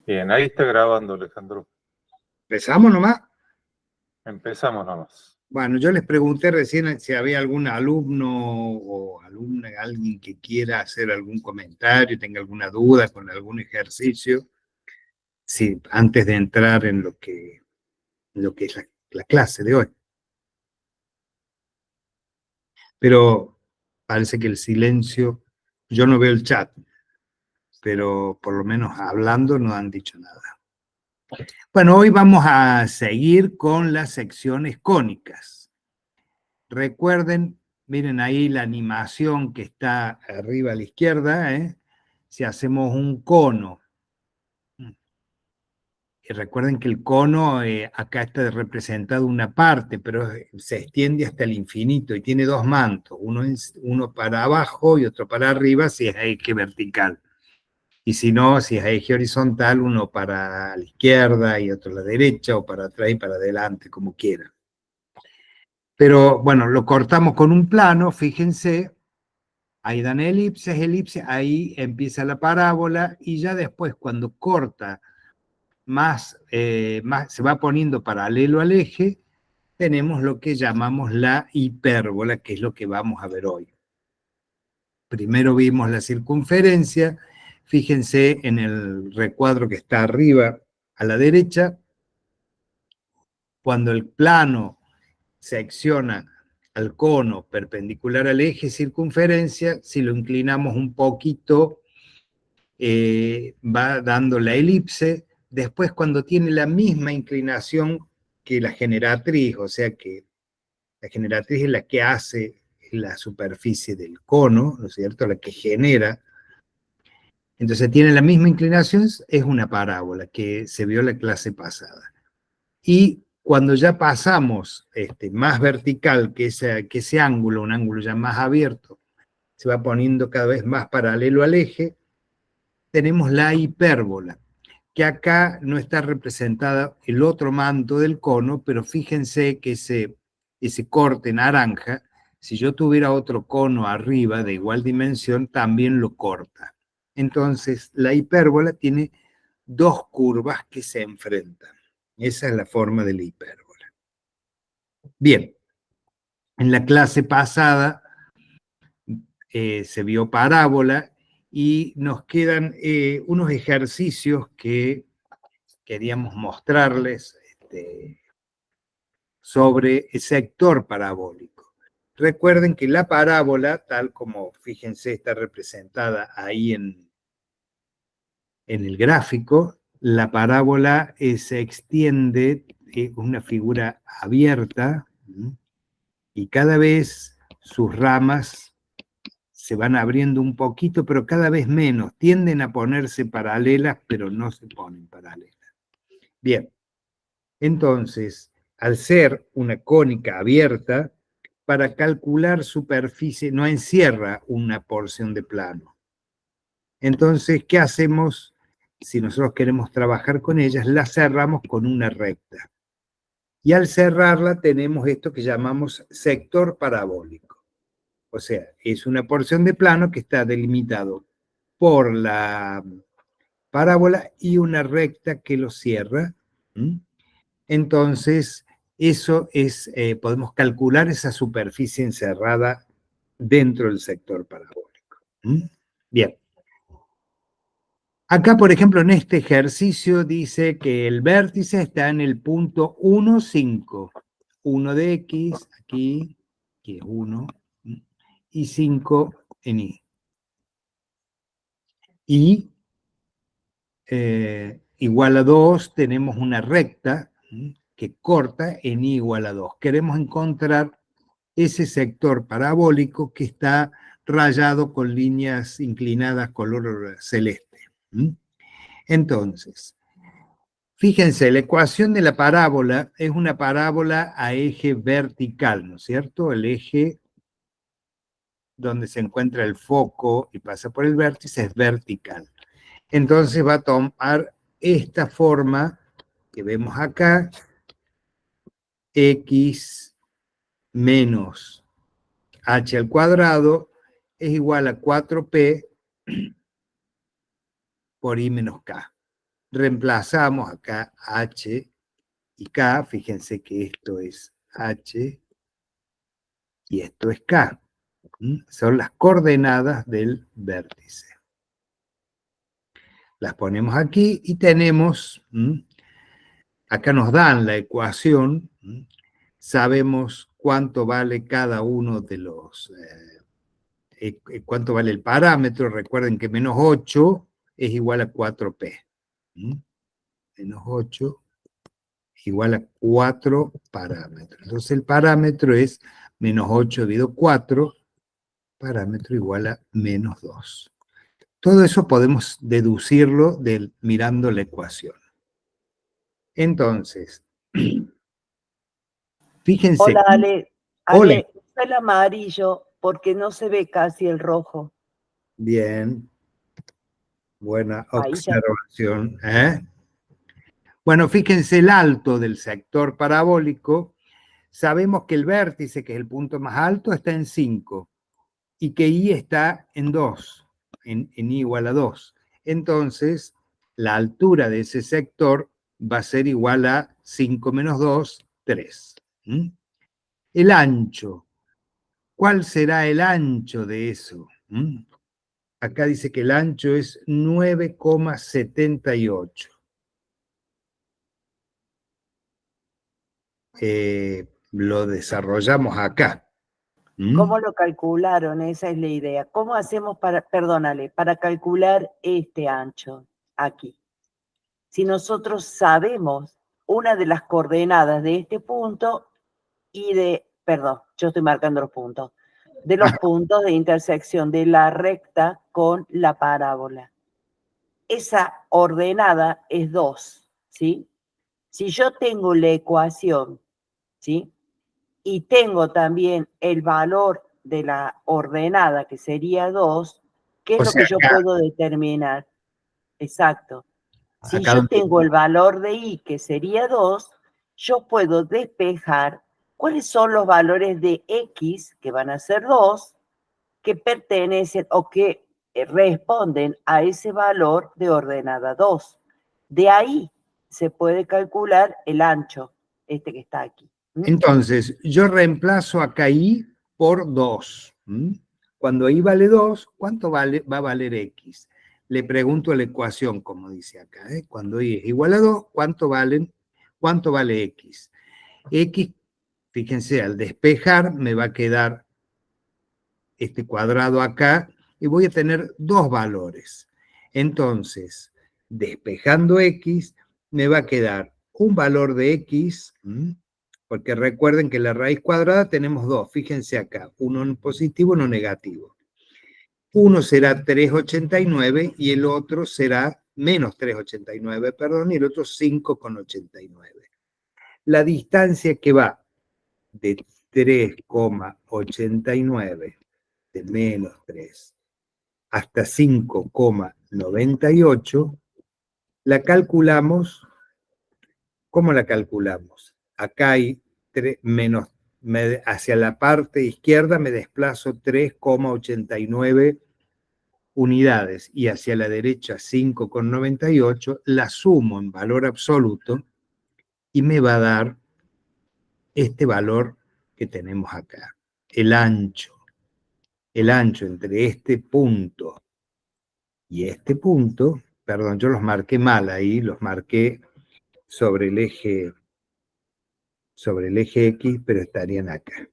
Bien, ahí está grabando, Alejandro. ¿Empezamos nomás? Empezamos nomás. Bueno, yo les pregunté recién si había algún alumno o alumna, alguien que quiera hacer algún comentario, tenga alguna duda con algún ejercicio, si, antes de entrar en lo que es la clase de hoy. Pero parece que el silencio, yo no veo el chat, pero por lo menos hablando no han dicho nada. Bueno, hoy vamos a seguir con las secciones cónicas. Recuerden, miren ahí la animación que está arriba a la izquierda, ¿eh? Si hacemos un cono, y recuerden que el cono acá está representado una parte, pero se extiende hasta el infinito y tiene dos mantos, uno para abajo y otro para arriba si es eje vertical. Y si no, si es eje horizontal, uno para la izquierda y otro a la derecha, o para atrás y para adelante, como quieran. Pero bueno, lo cortamos con un plano, fíjense, ahí dan elipses, elipses, ahí empieza la parábola y ya después cuando corta más se va poniendo paralelo al eje, tenemos lo que llamamos la hipérbola, que es lo que vamos a ver hoy. Primero vimos la circunferencia, fíjense en el recuadro que está arriba a la derecha, cuando el plano secciona al cono perpendicular al eje circunferencia, si lo inclinamos un poquito, va dando la elipse. Después, cuando tiene la misma inclinación que la generatriz, o sea que la generatriz es la que hace la superficie del cono, ¿no es cierto?, la que genera. Entonces tiene la misma inclinación, es una parábola que se vio en la clase pasada. Y cuando ya pasamos más vertical que ese ángulo, un ángulo ya más abierto, se va poniendo cada vez más paralelo al eje, tenemos la hipérbola, que acá no está representada el otro manto del cono, pero fíjense que ese corte naranja, si yo tuviera otro cono arriba de igual dimensión, también lo corta. Entonces, la hipérbola tiene dos curvas que se enfrentan. Esa es la forma de la hipérbola. Bien, en la clase pasada se vio parábola y nos quedan unos ejercicios que queríamos mostrarles sobre el sector parabólico. Recuerden que la parábola, tal como fíjense está representada ahí en el gráfico, la parábola se extiende, una figura abierta, y cada vez sus ramas se van abriendo un poquito, pero cada vez menos. Tienden a ponerse paralelas, pero no se ponen paralelas. Bien, entonces, al ser una cónica abierta, para calcular superficie no encierra una porción de plano. Entonces, ¿qué hacemos? Si nosotros queremos trabajar con ellas, la cerramos con una recta. Y al cerrarla tenemos esto que llamamos sector parabólico. O sea, es una porción de plano que está delimitado por la parábola y una recta que lo cierra. Entonces, eso es, podemos calcular esa superficie encerrada dentro del sector parabólico. Bien. Acá, por ejemplo, en este ejercicio dice que el vértice está en el punto 1, 5. 1 de X, aquí, que es 1, y 5 en Y. Y igual a 2, tenemos una recta que corta en Y igual a 2. Queremos encontrar ese sector parabólico que está rayado con líneas inclinadas color celeste. Entonces, fíjense, la ecuación de la parábola es una parábola a eje vertical, ¿no es cierto? El eje donde se encuentra el foco y pasa por el vértice es vertical. Entonces va a tomar esta forma que vemos acá, x menos h al cuadrado es igual a 4p por i menos k. reemplazamos acá H y K, fíjense que esto es H y esto es K. Son las coordenadas del vértice. Las ponemos aquí y tenemos, acá nos dan la ecuación, sabemos cuánto vale cada uno de los, cuánto vale el parámetro. Recuerden que menos 8 es igual a 4P. Menos 8 igual a 4 parámetros. Entonces el parámetro es menos 8 dividido 4, parámetro igual a menos 2. Todo eso podemos deducirlo mirando la ecuación. Entonces, fíjense. Hola, Ale. Hola. Ale, usa el amarillo porque no se ve casi el rojo. Bien. Buena Ahí ya. observación. Bueno, fíjense el alto del sector parabólico. Sabemos que el vértice, que es el punto más alto, está en 5 y que I está en 2, en I igual a 2. Entonces, la altura de ese sector va a ser igual a 5 menos 2, 3. El ancho. ¿Cuál será el ancho de eso? Acá dice que el ancho es 9,78. Lo desarrollamos acá. ¿Cómo lo calcularon? Esa es la idea. ¿Cómo hacemos perdónale, para calcular este ancho aquí? Si nosotros sabemos una de las coordenadas de este punto y perdón, yo estoy marcando los puntos, de los puntos de intersección de la recta con la parábola. Esa ordenada es 2, ¿sí? Si yo tengo la ecuación, ¿sí? Y tengo también el valor de la ordenada, que sería 2, ¿qué es lo que yo puedo determinar? Exacto. Si yo tengo el valor de I, que sería 2, yo puedo despejar cuáles son los valores de X, que van a ser 2, que pertenecen o que responden a ese valor de ordenada 2. De ahí se puede calcular el ancho, este que está aquí. Entonces, yo reemplazo acá I por 2. Cuando I vale 2, ¿cuánto va a valer X? Le pregunto la ecuación, como dice acá. Cuando I es igual a 2, ¿cuánto vale X? X, fíjense, al despejar me va a quedar este cuadrado acá y voy a tener dos valores. Entonces, despejando X, me va a quedar un valor de X, porque recuerden que la raíz cuadrada tenemos dos, fíjense acá, uno positivo, uno negativo. Uno será 3,89 y el otro será menos 3,89, perdón, y el otro 5,89. La distancia que va de 3,89 de menos 3 hasta 5,98, la calculamos. ¿Cómo la calculamos? Acá hay menos, hacia la parte izquierda me desplazo 3,89 unidades y hacia la derecha 5,98, la sumo en valor absoluto y me va a dar este valor que tenemos acá, el ancho. El ancho entre este punto y este punto, perdón, yo los marqué mal ahí, los marqué sobre el eje X, pero estarían acá.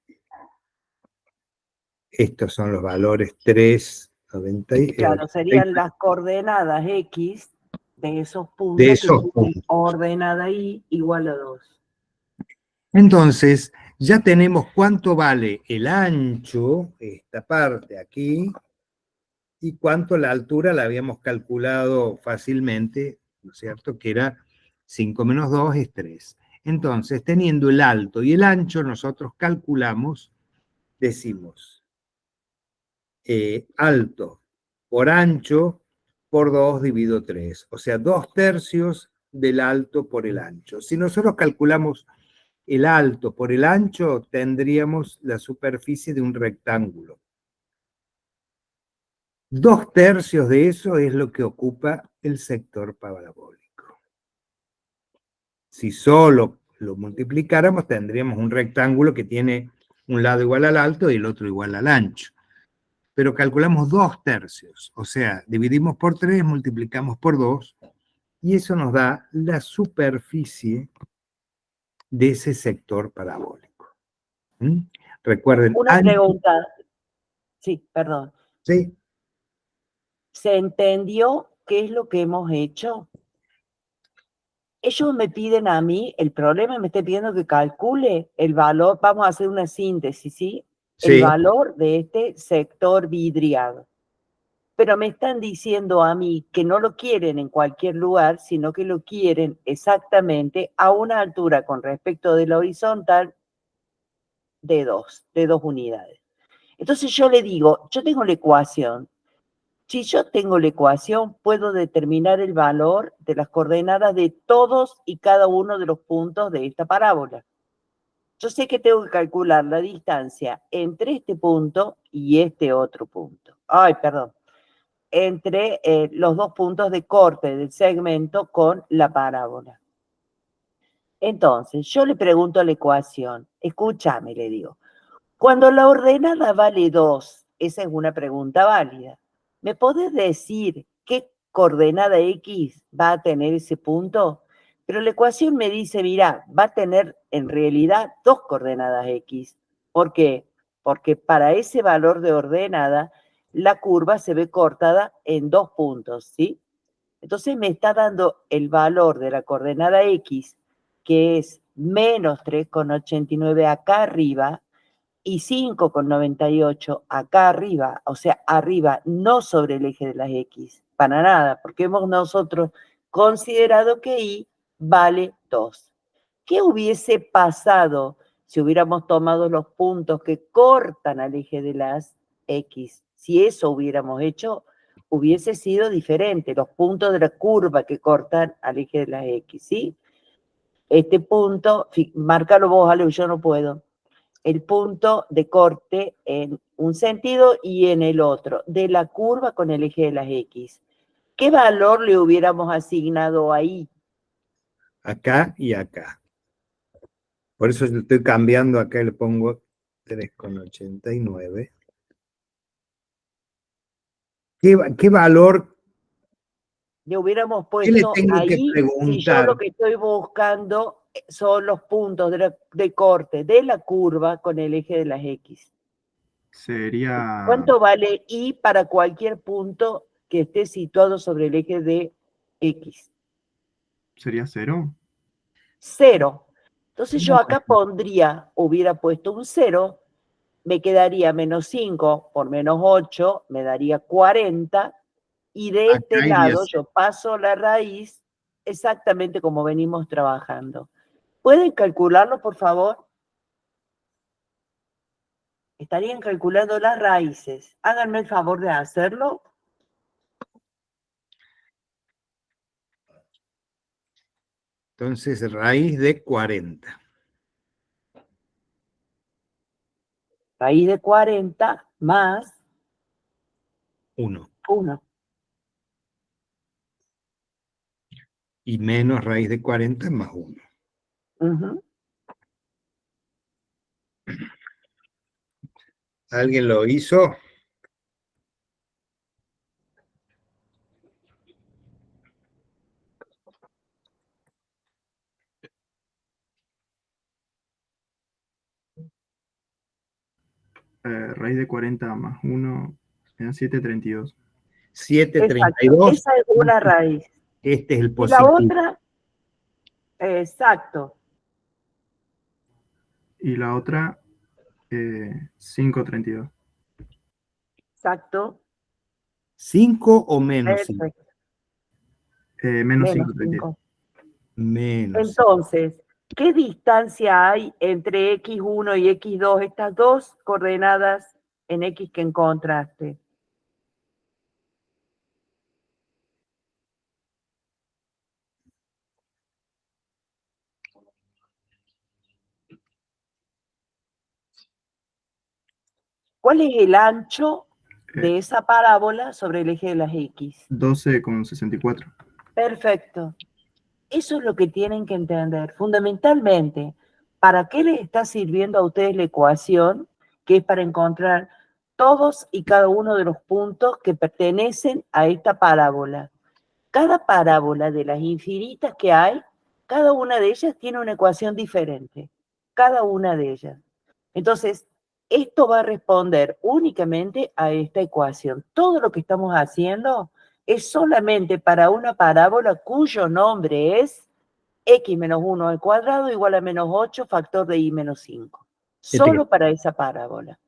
Estos son los valores 3,90. Claro, serían las coordenadas X de esos puntos, de esos puntos. Ordenada Y igual a 2. Entonces, ya tenemos cuánto vale el ancho, esta parte aquí, y cuánto la altura la habíamos calculado fácilmente, ¿no es cierto? Que era 5 menos 2 es 3. Entonces, teniendo el alto y el ancho, nosotros calculamos, decimos, alto por ancho por 2 dividido 3, o sea, 2/3 del alto por el ancho. Si nosotros calculamos el alto por el ancho, tendríamos la superficie de un rectángulo. 2/3 de eso es lo que ocupa el sector parabólico. Si solo lo multiplicáramos, tendríamos un rectángulo que tiene un lado igual al alto y el otro igual al ancho. Pero calculamos 2/3, o sea, dividimos por 3, multiplicamos por 2, y eso nos da la superficie de ese sector parabólico. ¿Mm? Recuerden, Una pregunta. Sí, perdón. ¿sí? ¿Se entendió qué es lo que hemos hecho? Ellos me piden a mí, el problema me está pidiendo que calcule el valor, vamos a hacer una síntesis, ¿sí? El Sí. valor de este sector vidriado. Pero me están diciendo a mí que no lo quieren en cualquier lugar, sino que lo quieren exactamente a una altura con respecto de la horizontal de dos unidades. Entonces yo le digo, yo tengo la ecuación. Si yo tengo la ecuación, puedo determinar el valor de las coordenadas de todos y cada uno de los puntos de esta parábola. Yo sé que tengo que calcular la distancia entre este punto y este otro punto. Ay, perdón. Entre los dos puntos de corte del segmento con la parábola. Entonces, yo le pregunto la ecuación. Escúchame, le digo. Cuando la ordenada vale 2, esa es una pregunta válida. ¿Me podés decir qué coordenada X va a tener ese punto? Pero la ecuación me dice, mira, va a tener en realidad 2 coordenadas X. ¿Por qué? Porque para ese valor de ordenada, la curva se ve cortada en 2 puntos, ¿sí? Entonces me está dando el valor de la coordenada X, que es menos 3,89 acá arriba, y 5,98 acá arriba, o sea, arriba, no sobre el eje de las X, para nada, porque hemos nosotros considerado que Y vale 2. ¿Qué hubiese pasado si hubiéramos tomado los puntos que cortan al eje de las X? Si eso hubiéramos hecho, hubiese sido diferente, los puntos de la curva que cortan al eje de las X, ¿sí? Este punto, márcalo vos, Ale, yo no puedo. El punto de corte en un sentido y en el otro, de la curva con el eje de las X. ¿Qué valor le hubiéramos asignado ahí? Acá y acá. Por eso lo estoy cambiando acá, le pongo 3,89. ¿Qué valor, Le hubiéramos qué le puesto tengo que ahí, si yo preguntar? lo que estoy buscando son los puntos de corte de la curva con el eje de las X. Sería, ¿Cuánto vale Y para cualquier punto que esté situado sobre el eje de X? sería 0. 0. Entonces yo No, acá pondría, hubiera puesto un 0, me quedaría menos 5 por menos 8, me daría 40, y de este acá iría lado yo paso la raíz exactamente como venimos trabajando. ¿Pueden calcularlo, por favor? Estarían calculando las raíces. Háganme el favor de hacerlo. Entonces, raíz de 40. Raíz de 40 más 1. 1. Y menos raíz de 40 más 1. Uh-huh. ¿Alguien lo hizo? Raíz de 40 más 1 me da 7,32. 7,32. Esa es una raíz. Este es el Y la positivo. otra, exacto. Y la otra, 5,32. Exacto. 5 o menos 5. Perfecto. Menos Menos 5,32. 5. Menos 5. Entonces, ¿qué distancia hay entre X1 y X2, estas dos coordenadas en X que encontraste? ¿Cuál es el ancho de esa parábola sobre el eje de las X? 12,64. Perfecto. Eso es lo que tienen que entender. Fundamentalmente, ¿para qué les está sirviendo a ustedes la ecuación? Que es para encontrar todos y cada uno de los puntos que pertenecen a esta parábola. Cada parábola de las infinitas que hay, cada una de ellas tiene una ecuación diferente. Cada una de ellas. Entonces, esto va a responder únicamente a esta ecuación. Todo lo que estamos haciendo es solamente para una parábola cuyo nombre es x menos 1 al cuadrado igual a menos 8 factor de y menos 5. Solo para esa parábola.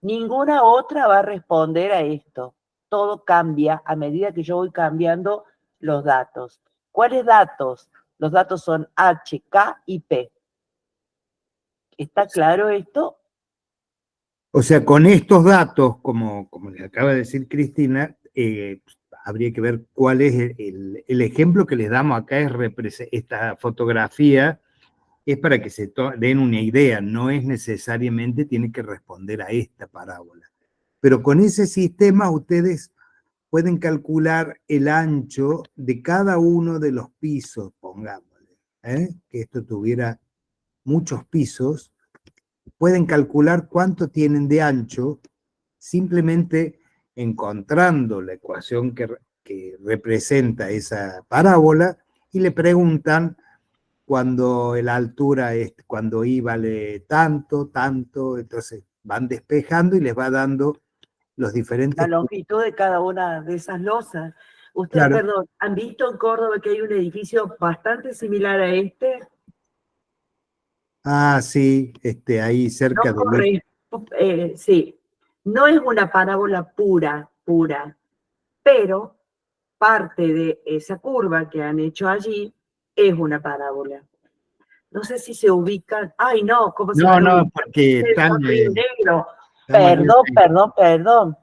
Ninguna otra va a responder a esto. Todo cambia a medida que yo voy cambiando los datos. ¿Cuáles datos? Los datos son h, k y p. ¿Está claro esto? O sea, con estos datos, como les acaba de decir Cristina, habría que ver cuál es el ejemplo que les damos acá. Esta fotografía es para que se den una idea, no es necesariamente tiene que responder a esta parábola. Pero con ese sistema ustedes pueden calcular el ancho de cada uno de los pisos, pongámosle, que esto tuviera muchos pisos, pueden calcular cuánto tienen de ancho simplemente encontrando la ecuación que representa esa parábola y le preguntan cuando la altura es, cuando y vale tanto, tanto, entonces van despejando y les va dando los diferentes... La longitud de cada una de esas losas. Ustedes, Claro. perdón, ¿han visto en Córdoba que hay un edificio bastante similar a este? Ah, sí, ahí cerca No de... sí, no es una parábola pura, pero parte de esa curva que han hecho allí es una parábola. No sé si se ubican. Ay, no, ¿cómo se van a ubicar? porque están... Río Negro. estamos Perdón.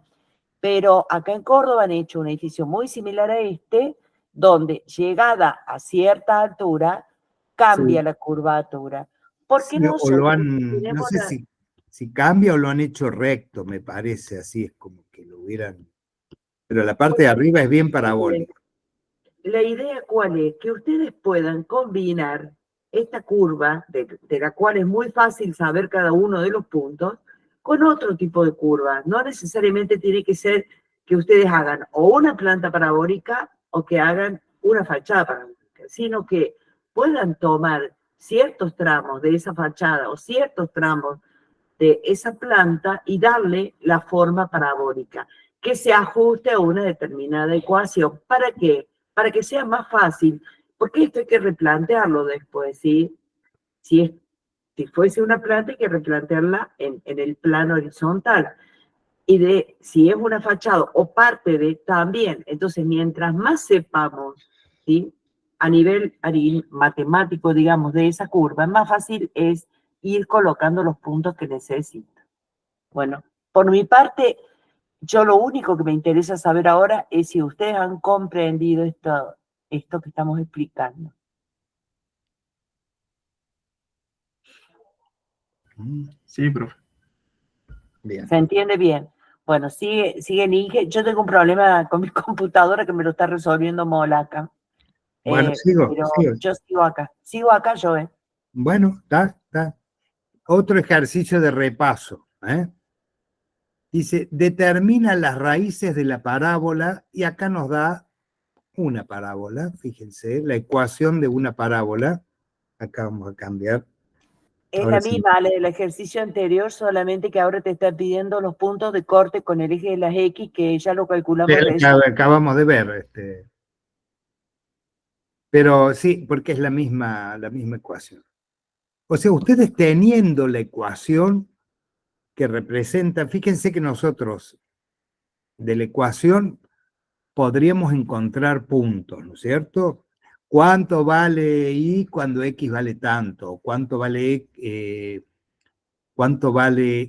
Pero acá en Córdoba han hecho un edificio muy similar a este, donde llegada a cierta altura, cambia Sí. la curvatura. Porque Sí, o nosotros lo han, no tenemos sé si cambia o lo han hecho recto, me parece, así es como que lo hubieran... Pero la parte de arriba es bien parabólica. La idea cuál es, que ustedes puedan combinar esta curva, de la cual es muy fácil saber cada uno de los puntos, con otro tipo de curva. No necesariamente tiene que ser que ustedes hagan o una planta parabólica o que hagan una fachada parabólica, sino que puedan tomar ciertos tramos de esa fachada o ciertos tramos de esa planta y darle la forma parabólica, que se ajuste a una determinada ecuación. ¿Para qué? Para que sea más fácil, porque esto hay que replantearlo después, ¿sí? Si fuese una planta, hay que replantearla en el plano horizontal. Y si es una fachada o parte de también, entonces mientras más sepamos, ¿sí? A nivel matemático, digamos, de esa curva, más fácil es ir colocando los puntos que necesita. Bueno, por mi parte, yo lo único que me interesa saber ahora es si ustedes han comprendido esto que estamos explicando. Sí, profe. Bien. ¿Se entiende bien? Bueno, sigue Inge. Yo tengo un problema con mi computadora que me lo está resolviendo Molaca. Bueno, Pero sigo. yo sigo acá yo, Bueno, está. Otro ejercicio de repaso. Dice, determina las raíces de la parábola y acá nos da una parábola, fíjense, la ecuación de una parábola. Acá vamos a cambiar. Es Ahora la sí. misma, la del ejercicio anterior, solamente que ahora te está pidiendo los puntos de corte con el eje de las X, que ya lo calculamos recién. Acabamos de ver. Pero sí, porque es la misma ecuación. O sea, ustedes teniendo la ecuación que representa, fíjense que nosotros de la ecuación podríamos encontrar puntos, ¿no es cierto? ¿Cuánto vale y cuando X vale tanto? ¿Cuánto vale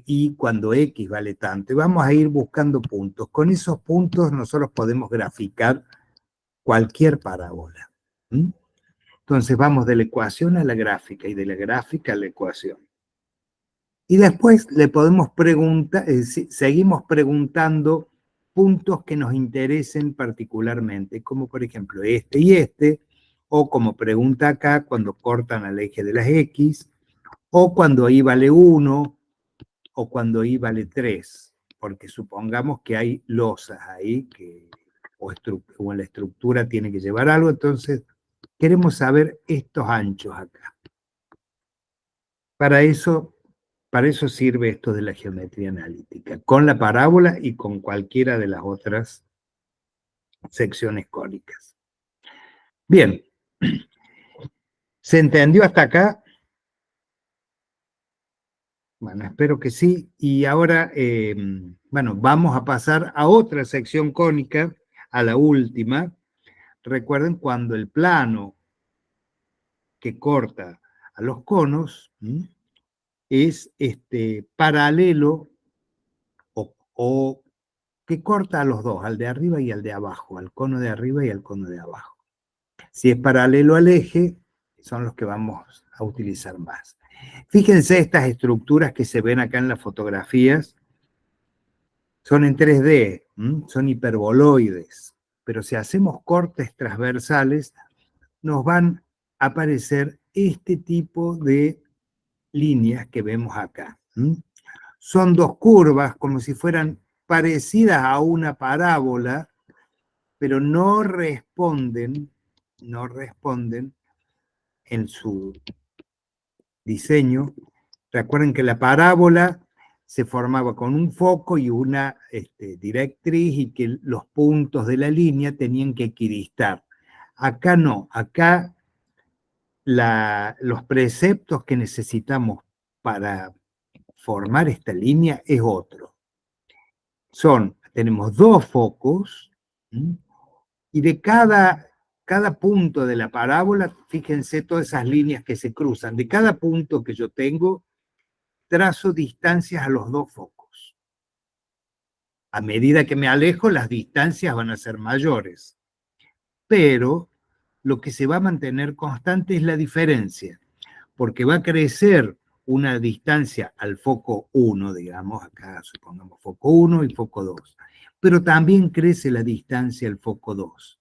y cuando X vale tanto? Y vamos a ir buscando puntos. Con esos puntos nosotros podemos graficar cualquier parábola. Entonces vamos de la ecuación a la gráfica y de la gráfica a la ecuación. Y después le podemos preguntar, seguimos preguntando puntos que nos interesen particularmente, como por ejemplo este y este, o como pregunta acá, cuando cortan al eje de las X, o cuando I vale 1, o cuando I vale 3, porque supongamos que hay losas ahí, o en la estructura tiene que llevar algo, entonces queremos saber estos anchos acá. Para eso sirve esto de la geometría analítica, con la parábola y con cualquiera de las otras secciones cónicas. Bien, ¿se entendió hasta acá? Bueno, espero que sí. Y ahora, bueno, vamos a pasar a otra sección cónica, a la última. Recuerden cuando el plano que corta a los conos es paralelo o que corta a los dos, al de arriba y al de abajo, al cono de arriba y al cono de abajo. Si es paralelo al eje, son los que vamos a utilizar más. Fíjense estas estructuras que se ven acá en las fotografías, son en 3D, son hiperboloides, pero si hacemos cortes transversales, nos van a aparecer este tipo de líneas que vemos acá. Son dos curvas como si fueran parecidas a una parábola, pero no responden en su diseño. Recuerden que la parábola se formaba con un foco y una directriz y que los puntos de la línea tenían que equidistar. Acá no, acá los preceptos que necesitamos para formar esta línea es otro. Tenemos dos focos y de cada punto de la parábola, fíjense todas esas líneas que se cruzan. De cada punto que yo tengo, trazo distancias a los dos focos. A medida que me alejo, las distancias van a ser mayores. Pero lo que se va a mantener constante es la diferencia, porque va a crecer una distancia al foco 1, digamos, acá supongamos foco 1 y foco 2, pero también crece la distancia al foco 2.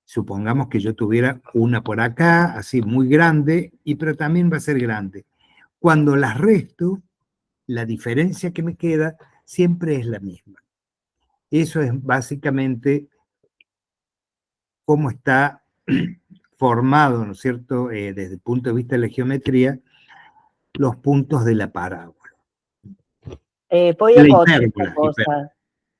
Supongamos que yo tuviera una por acá, así muy grande, pero también va a ser grande. Cuando las resto, la diferencia que me queda siempre es la misma. Eso es básicamente cómo está formado, ¿no es cierto?, desde el punto de vista de la geometría, los puntos de la parábola. Voy a La acotar hipérbola, esta cosa.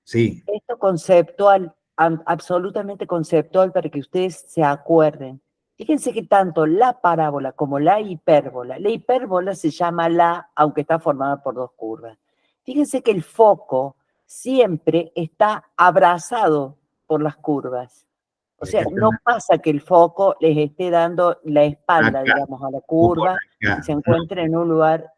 sí. Esto conceptual, absolutamente conceptual para que ustedes se acuerden. Fíjense que tanto la parábola como la hipérbola se llama aunque está formada por dos curvas. Fíjense que el foco siempre está abrazado por las curvas. O sea, no pasa que el foco les esté dando la espalda, Acá, digamos, a la curva y se encuentre en un lugar.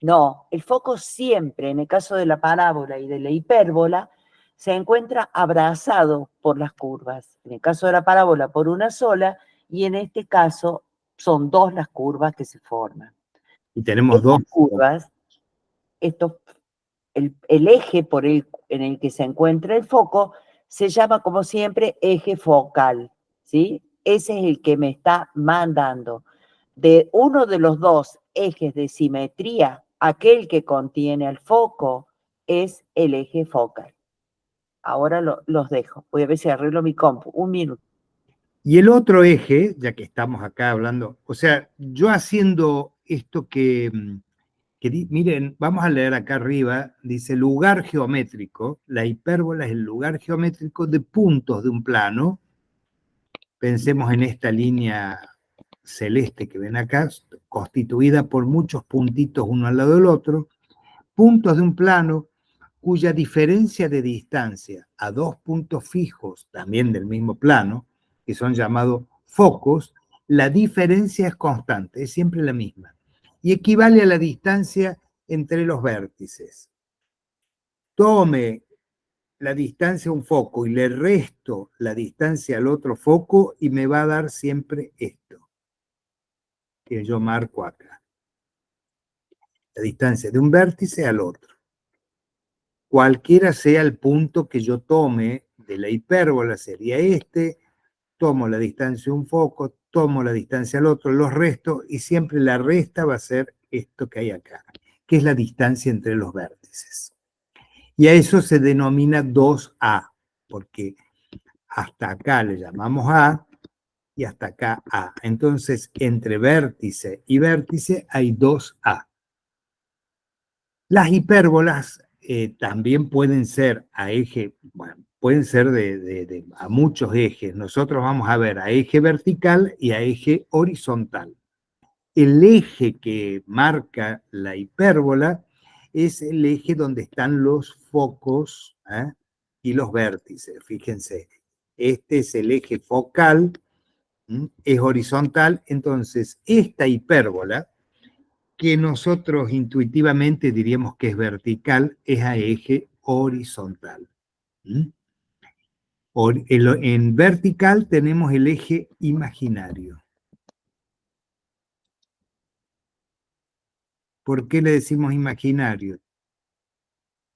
No, el foco siempre, en el caso de la parábola y de la hipérbola, se encuentra abrazado por las curvas. En el caso de la parábola, por una sola, y en este caso son dos las curvas que se forman. Y tenemos dos curvas, el eje en el que se encuentra el foco se llama, como siempre, eje focal, ¿sí? Ese es el que me está mandando. De uno de los dos ejes de simetría, aquel que contiene al foco es el eje focal. Ahora los dejo. Voy a ver si arreglo mi compu. Un minuto. Y el otro eje, ya que estamos acá hablando, o sea, yo haciendo esto miren, vamos a leer acá arriba, dice lugar geométrico, la hipérbola es el lugar geométrico de puntos de un plano. Pensemos en esta línea celeste que ven acá, constituida por muchos puntitos uno al lado del otro, puntos de un plano cuya diferencia de distancia a dos puntos fijos, también del mismo plano, que son llamados focos, la diferencia es constante, es siempre la misma, y equivale a la distancia entre los vértices. Tome la distancia a un foco y le resto la distancia al otro foco y me va a dar siempre esto, que yo marco acá. La distancia de un vértice al otro. Cualquiera sea el punto que yo tome de la hipérbola, sería este, tomo la distancia a un foco, tomo la distancia al otro, los resto, y siempre la resta va a ser esto que hay acá, que es la distancia entre los vértices. Y a eso se denomina 2A, porque hasta acá le llamamos A y hasta acá A. Entonces, entre vértice y vértice hay 2A. Las hipérbolas también pueden ser a eje, bueno, pueden ser a muchos ejes. Nosotros vamos a ver a eje vertical y a eje horizontal. El eje que marca la hipérbola es el eje donde están los focos y los vértices. Fíjense, este es el eje focal, es horizontal. Entonces, esta hipérbola, que nosotros intuitivamente diríamos que es vertical, es a eje horizontal. En vertical tenemos el eje imaginario. ¿Por qué le decimos imaginario?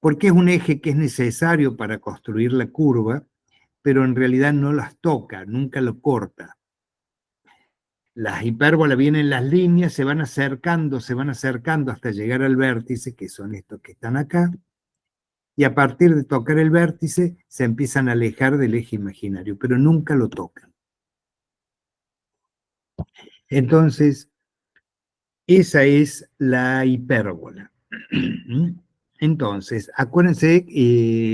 Porque es un eje que es necesario para construir la curva, pero en realidad no las toca, nunca lo corta. Las hipérbolas vienen en las líneas, se van acercando hasta llegar al vértice, que son estos que están acá, y a partir de tocar el vértice se empiezan a alejar del eje imaginario, pero nunca lo tocan. Entonces, esa es la hipérbola. Entonces, acuérdense,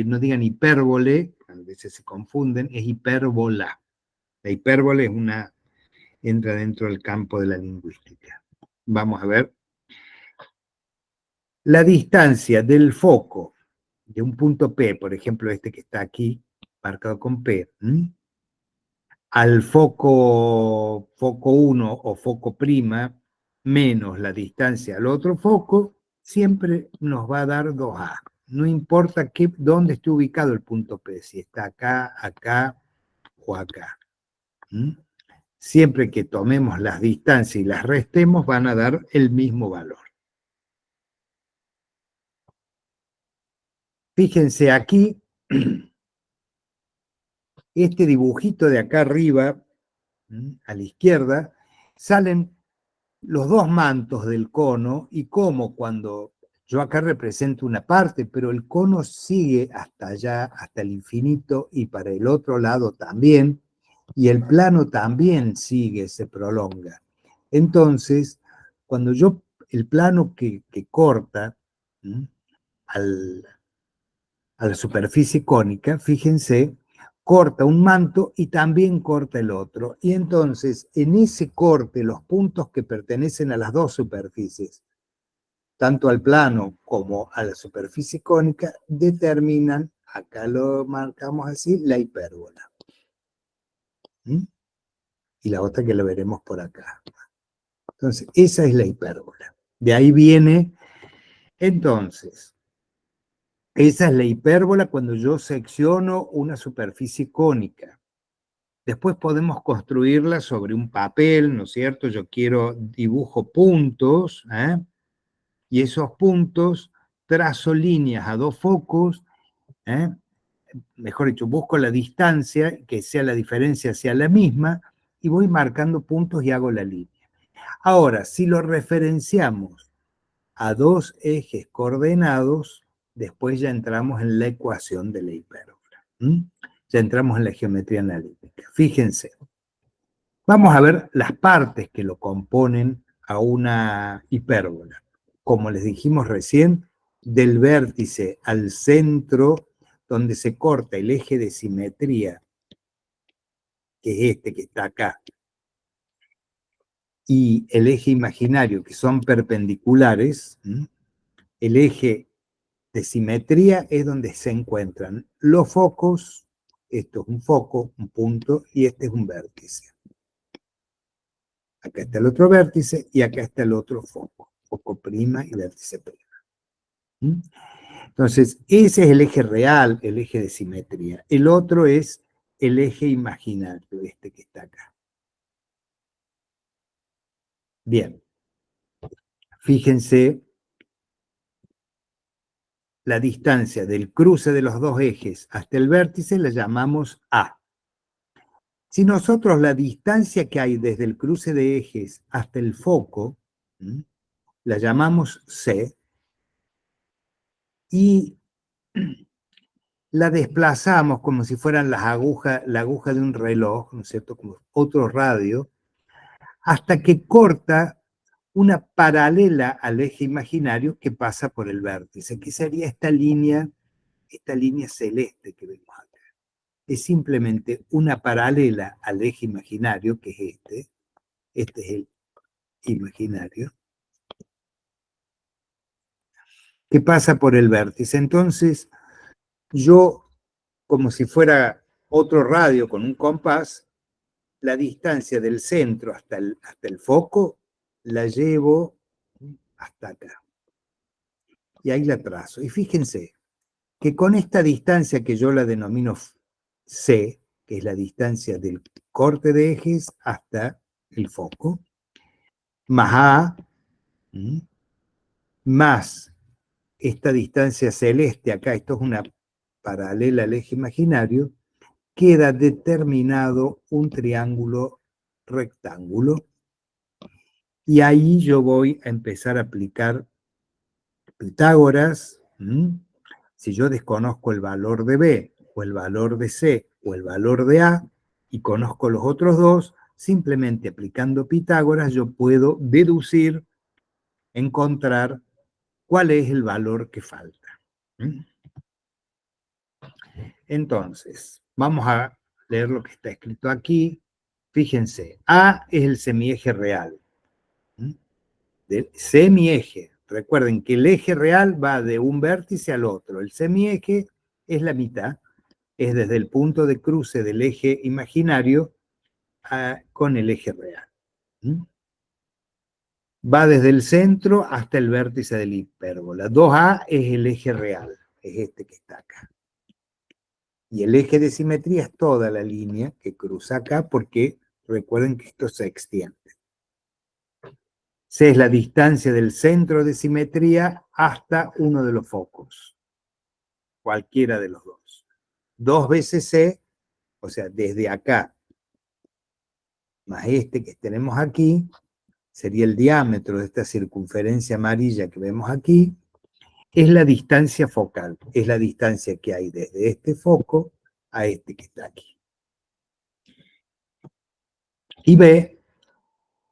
no digan hipérbole, a veces se confunden, es hipérbola. La hipérbole entra dentro del campo de la lingüística. Vamos a ver. La distancia del foco de un punto P, por ejemplo, este que está aquí, marcado con P, al foco 1 o foco prima, menos la distancia al otro foco, siempre nos va a dar 2A. No importa dónde esté ubicado el punto P, si está acá, acá o acá. Siempre que tomemos las distancias y las restemos, van a dar el mismo valor. Fíjense aquí, este dibujito de acá arriba, a la izquierda, salen los dos mantos del cono y cómo cuando yo acá represento una parte, pero el cono sigue hasta allá, hasta el infinito y para el otro lado también, y el plano también sigue, se prolonga. Entonces, cuando el plano que corta a la superficie cónica, fíjense, corta un manto y también corta el otro. Y entonces, en ese corte, los puntos que pertenecen a las dos superficies, tanto al plano como a la superficie cónica, determinan, acá lo marcamos así, la hipérbola. Y la otra que la veremos por acá. Entonces, esa es la hipérbola. De ahí viene, entonces, esa es la hipérbola cuando yo secciono una superficie cónica. Después podemos construirla sobre un papel, ¿no es cierto? Yo dibujo puntos, y esos puntos trazo líneas a dos focos, mejor dicho, busco la distancia, que sea la diferencia sea la misma, y voy marcando puntos y hago la línea. Ahora, si lo referenciamos a dos ejes coordenados, después ya entramos en la ecuación de la hipérbola. Ya entramos en la geometría analítica. Fíjense. Vamos a ver las partes que lo componen a una hipérbola. Como les dijimos recién, del vértice al centro, donde se corta el eje de simetría, que es este que está acá, y el eje imaginario, que son perpendiculares, el eje de simetría es donde se encuentran los focos. Esto es un foco, un punto, y este es un vértice. Acá está el otro vértice y acá está el otro foco, foco prima y vértice prima. Entonces, ese es el eje real, el eje de simetría. El otro es el eje imaginario, este que está acá. Bien, fíjense la distancia del cruce de los dos ejes hasta el vértice, la llamamos A. Si nosotros la distancia que hay desde el cruce de ejes hasta el foco, la llamamos C, y la desplazamos como si fueran la aguja de un reloj, ¿no es cierto?, como otro radio, hasta que corta una paralela al eje imaginario que pasa por el vértice, que sería esta línea celeste que vemos acá. Es simplemente una paralela al eje imaginario, que es este es el imaginario, que pasa por el vértice. Entonces, yo, como si fuera otro radio con un compás, la distancia del centro hasta el foco la llevo hasta acá. Y ahí la trazo. Y fíjense que con esta distancia que yo la denomino C, que es la distancia del corte de ejes hasta el foco, más A, más esta distancia celeste acá, esto es una paralela al eje imaginario, queda determinado un triángulo rectángulo. Y ahí yo voy a empezar a aplicar Pitágoras. Si yo desconozco el valor de B, o el valor de C, o el valor de A, y conozco los otros dos, simplemente aplicando Pitágoras yo puedo deducir, encontrar cuál es el valor que falta. Entonces, vamos a leer lo que está escrito aquí. Fíjense, A es el semieje real. Del semieje. Recuerden que el eje real va de un vértice al otro. El semieje es la mitad, es desde el punto de cruce del eje imaginario con el eje real. Va desde el centro hasta el vértice de la hipérbola. 2A es el eje real, es este que está acá. Y el eje de simetría es toda la línea que cruza acá, porque recuerden que esto se extiende. C es la distancia del centro de simetría hasta uno de los focos, cualquiera de los dos. 2 veces C, o sea, desde acá, más este que tenemos aquí, sería el diámetro de esta circunferencia amarilla que vemos aquí, es la distancia focal, es la distancia que hay desde este foco a este que está aquí. Y B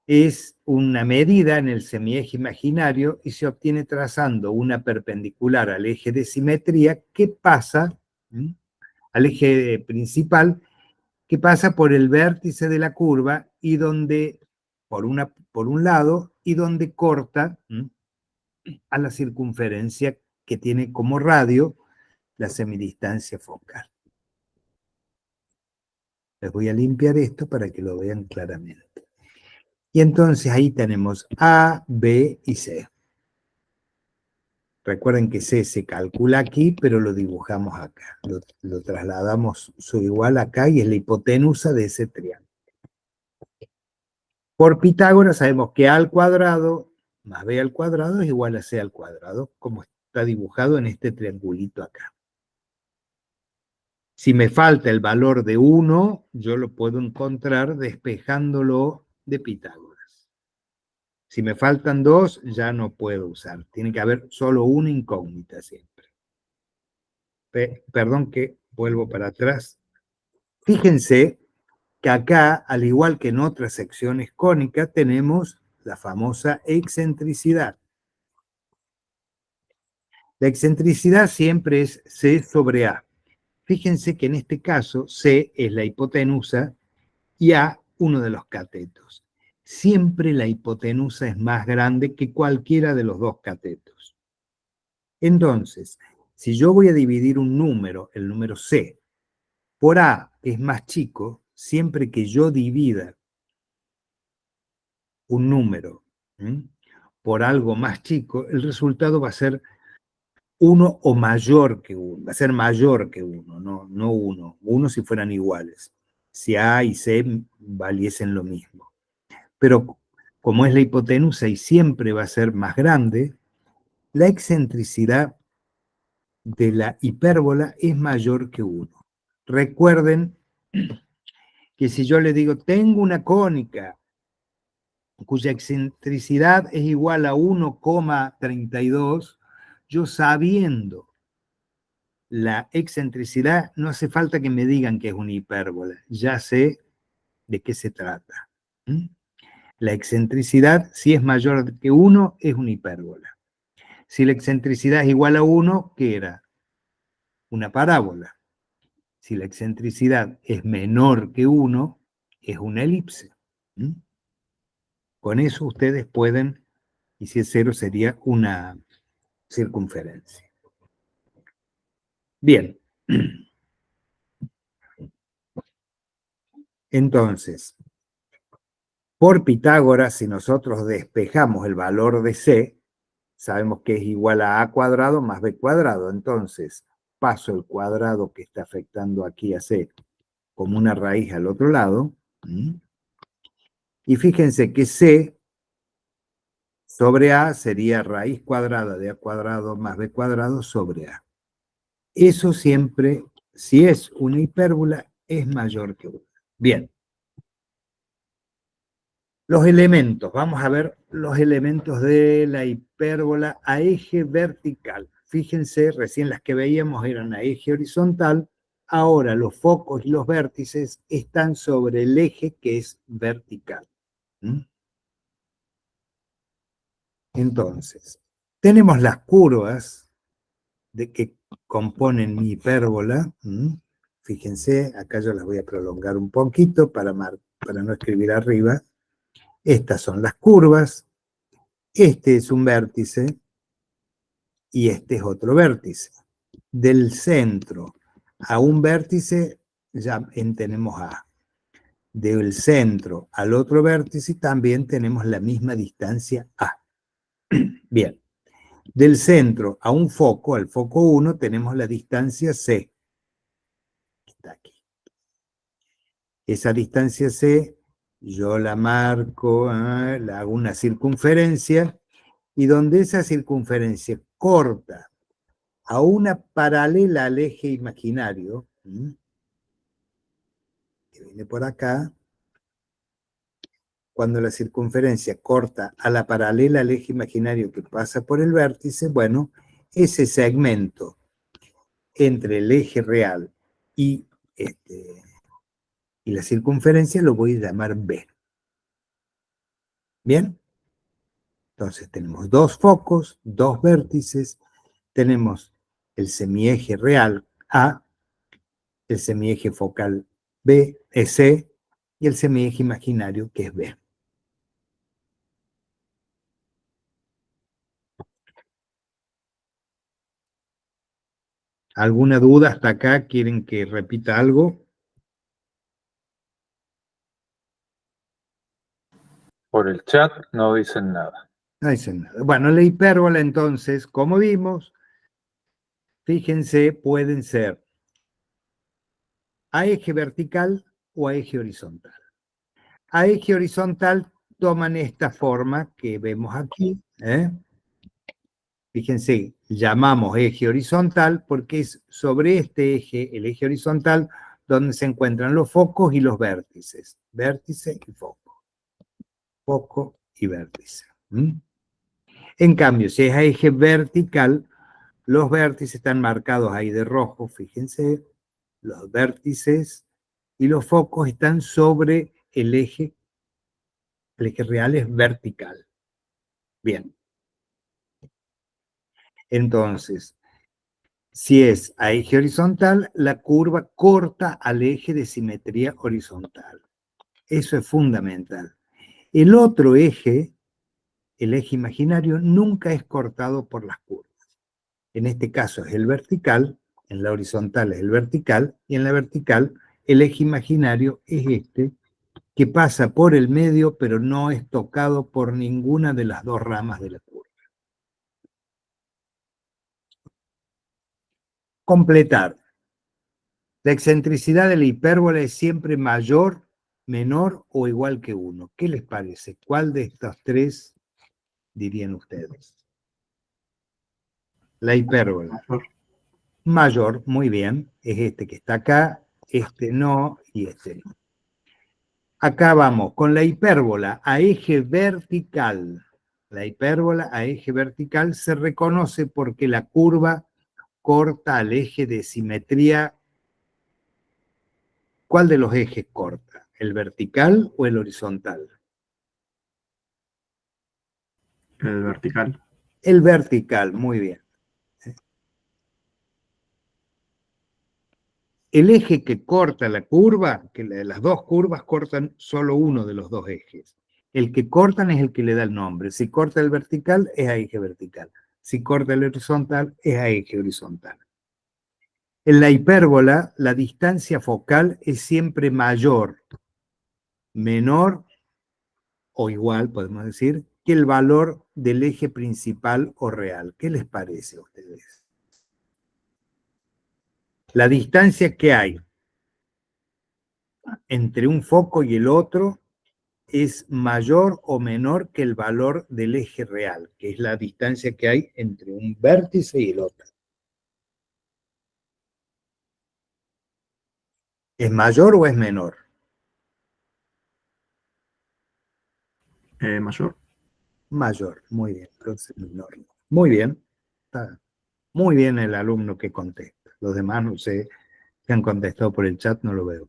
es una medida en el semieje imaginario y se obtiene trazando una perpendicular al eje de simetría que pasa, al eje principal, que pasa por el vértice de la curva y donde, por un lado, y donde corta a la circunferencia que tiene como radio la semidistancia focal. Les voy a limpiar esto para que lo vean claramente. Y entonces ahí tenemos A, B y C. Recuerden que C se calcula aquí, pero lo dibujamos acá. Lo trasladamos su igual acá y es la hipotenusa de ese triángulo. Por Pitágoras sabemos que A al cuadrado más B al cuadrado es igual a C al cuadrado, como está dibujado en este triangulito acá. Si me falta el valor de 1, yo lo puedo encontrar despejándolo de Pitágoras. Si me faltan 2, ya no puedo usar. Tiene que haber solo una incógnita siempre. Perdón que vuelvo para atrás. Fíjense que acá, al igual que en otras secciones cónicas, tenemos la famosa excentricidad. La excentricidad siempre es C sobre A. Fíjense que en este caso C es la hipotenusa y A uno de los catetos. Siempre la hipotenusa es más grande que cualquiera de los dos catetos. Entonces, si yo voy a dividir un número, el número C, por A es más chico, siempre que yo divida un número por algo más chico, el resultado va a ser 1 o mayor que 1, va a ser mayor que 1, no 1. 1 si fueran iguales, si A y C valiesen lo mismo. Pero como es la hipotenusa y siempre va a ser más grande, la excentricidad de la hipérbola es mayor que 1. Recuerden que si yo le digo, tengo una cónica cuya excentricidad es igual a 1,32, yo sabiendo la excentricidad, no hace falta que me digan que es una hipérbola, ya sé de qué se trata. ¿Mm? La excentricidad, si es mayor que 1, es una hipérbola. Si la excentricidad es igual a 1, ¿qué era? Una parábola. Si la excentricidad es menor que 1, es una elipse. ¿Mm? Con eso ustedes pueden, y si es 0 sería una circunferencia. Bien. Entonces, por Pitágoras, si nosotros despejamos el valor de C, sabemos que es igual a cuadrado más B cuadrado. Entonces, paso el cuadrado que está afectando aquí a C como una raíz al otro lado. Y fíjense que C sobre A sería raíz cuadrada de A cuadrado más B cuadrado sobre A. Eso siempre, si es una hipérbola, es mayor que 1. Bien. Los elementos, vamos a ver los elementos de la hipérbola a eje vertical. Fíjense, recién las que veíamos eran a eje horizontal, ahora los focos y los vértices están sobre el eje que es vertical. Entonces, tenemos las curvas de que componen mi hipérbola. Fíjense, acá yo las voy a prolongar un poquito para no escribir arriba. Estas son las curvas, este es un vértice y este es otro vértice. Del centro a un vértice ya tenemos A. Del centro al otro vértice también tenemos la misma distancia A. Bien. Del centro a un foco, al foco 1, tenemos la distancia C. Está aquí. Esa distancia C, yo la marco, la hago una circunferencia, y donde esa circunferencia corta a una paralela al eje imaginario, que viene por acá, cuando la circunferencia corta a la paralela al eje imaginario que pasa por el vértice, bueno, ese segmento entre el eje real y la circunferencia lo voy a llamar B. ¿Bien? Entonces tenemos dos focos, dos vértices, tenemos el semieje real A, el semieje focal B, es C, y el semieje imaginario que es B. ¿Alguna duda hasta acá? ¿Quieren que repita algo? Por el chat no dicen nada. No dicen nada. Bueno, la hipérbola entonces, como vimos, fíjense, pueden ser a eje vertical o a eje horizontal. A eje horizontal toman esta forma que vemos aquí. Fíjense, llamamos eje horizontal porque es sobre este eje, el eje horizontal, donde se encuentran los focos y los vértices. Vértice y foco. Foco y vértice. En cambio, si es a eje vertical, los vértices están marcados ahí de rojo, fíjense, los vértices y los focos están sobre el eje real es vertical. Bien. Entonces, si es a eje horizontal, la curva corta al eje de simetría horizontal. Eso es fundamental. El otro eje, el eje imaginario, nunca es cortado por las curvas. En este caso es el vertical, en la horizontal es el vertical, y en la vertical el eje imaginario es este, que pasa por el medio, pero no es tocado por ninguna de las dos ramas de la curva. Completar. La excentricidad de la hipérbola es siempre mayor, menor o igual que 1. ¿Qué les parece? ¿Cuál de estos tres dirían ustedes? La hipérbola. Mayor, muy bien. Es este que está acá, este no y este no. Acá vamos con la hipérbola a eje vertical. La hipérbola a eje vertical se reconoce porque la curva corta al eje de simetría. ¿Cuál de los ejes corta? ¿El vertical o el horizontal? El vertical. El vertical, muy bien. El eje que corta la curva, que las dos curvas cortan solo uno de los dos ejes. El que cortan es el que le da el nombre. Si corta el vertical, es a eje vertical. Si corta el horizontal, es a eje horizontal. En la hipérbola, la distancia focal es siempre mayor, menor o igual, podemos decir, que el valor del eje principal o real. ¿Qué les parece a ustedes? La distancia que hay entre un foco y el otro es mayor o menor que el valor del eje real, que es la distancia que hay entre un vértice y el otro. ¿Es mayor o es menor? Mayor. Mayor, muy bien. Entonces, menor. Muy bien. Está muy bien el alumno que contesta. Los demás no sé si han contestado por el chat, no lo veo.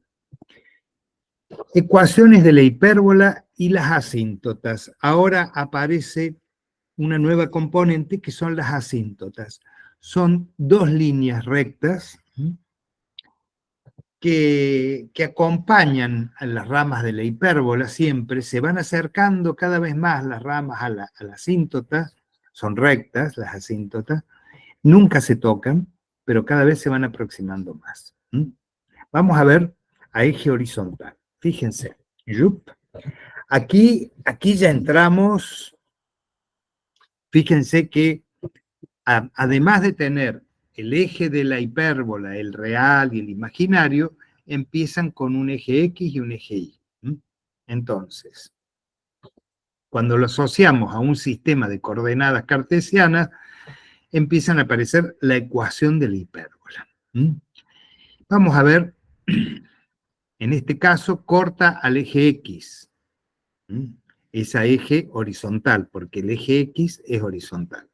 Ecuaciones de la hipérbola y las asíntotas. Ahora aparece una nueva componente que son las asíntotas. Son dos líneas rectas que acompañan a las ramas de la hipérbola siempre, se van acercando cada vez más las ramas a la asíntota, son rectas las asíntotas, nunca se tocan, pero cada vez se van aproximando más. Vamos a ver a eje horizontal. Fíjense, aquí ya entramos, fíjense que además de tener el eje de la hipérbola, el real y el imaginario, empiezan con un eje X y un eje Y. Entonces, cuando lo asociamos a un sistema de coordenadas cartesianas, empiezan a aparecer la ecuación de la hipérbola. Vamos a ver, en este caso, corta al eje X. Es a eje horizontal, porque el eje X es horizontal.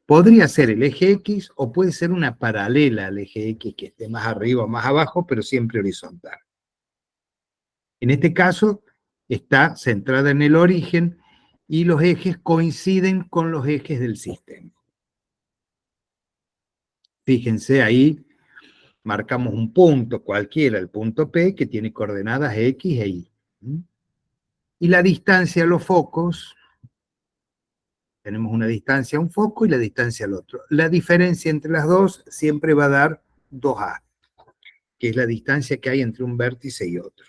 Podría ser el eje X o puede ser una paralela al eje X que esté más arriba o más abajo, pero siempre horizontal. En este caso está centrada en el origen y los ejes coinciden con los ejes del sistema. Fíjense ahí, marcamos un punto cualquiera, el punto P, que tiene coordenadas X e Y. Y la distancia a los focos, tenemos una distancia a un foco y la distancia al otro. La diferencia entre las dos siempre va a dar 2A, que es la distancia que hay entre un vértice y otro.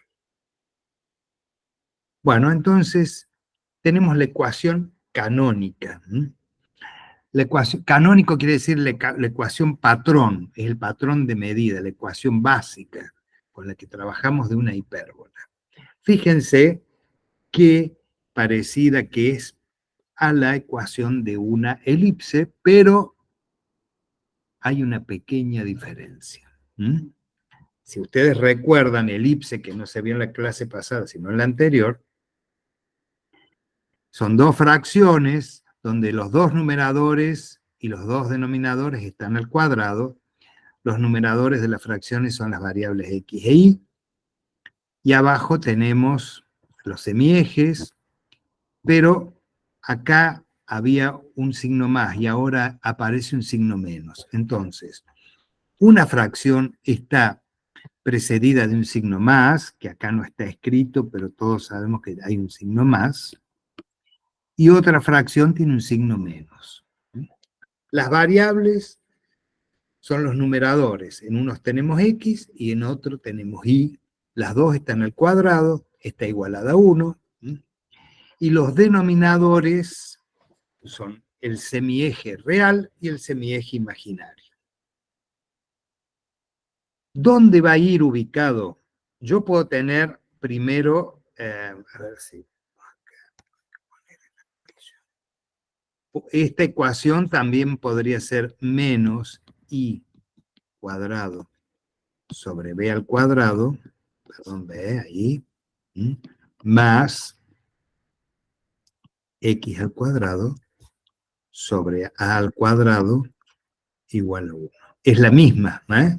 Bueno, entonces tenemos la ecuación canónica. La ecuación canónico quiere decir la ecuación patrón, es el patrón de medida, la ecuación básica con la que trabajamos de una hipérbola. Fíjense qué parecida que es a la ecuación de una elipse, pero hay una pequeña diferencia. Si ustedes recuerdan elipse, que no se vio en la clase pasada, sino en la anterior, son dos fracciones donde los dos numeradores y los dos denominadores están al cuadrado. Los numeradores de las fracciones son las variables x e y. Y abajo tenemos los semiejes, pero acá había un signo más y ahora aparece un signo menos. Entonces, una fracción está precedida de un signo más, que acá no está escrito, pero todos sabemos que hay un signo más, y otra fracción tiene un signo menos. Las variables son los numeradores. En unos tenemos x y en otro tenemos y. Las dos están al cuadrado, está igualada a 1. Y los denominadores son el semieje real y el semieje imaginario. ¿Dónde va a ir ubicado? Yo puedo tener primero, a ver si... Esta ecuación también podría ser menos i cuadrado sobre b al cuadrado, perdón, b ahí, más x al cuadrado sobre a al cuadrado igual a 1. Es la misma, ¿eh?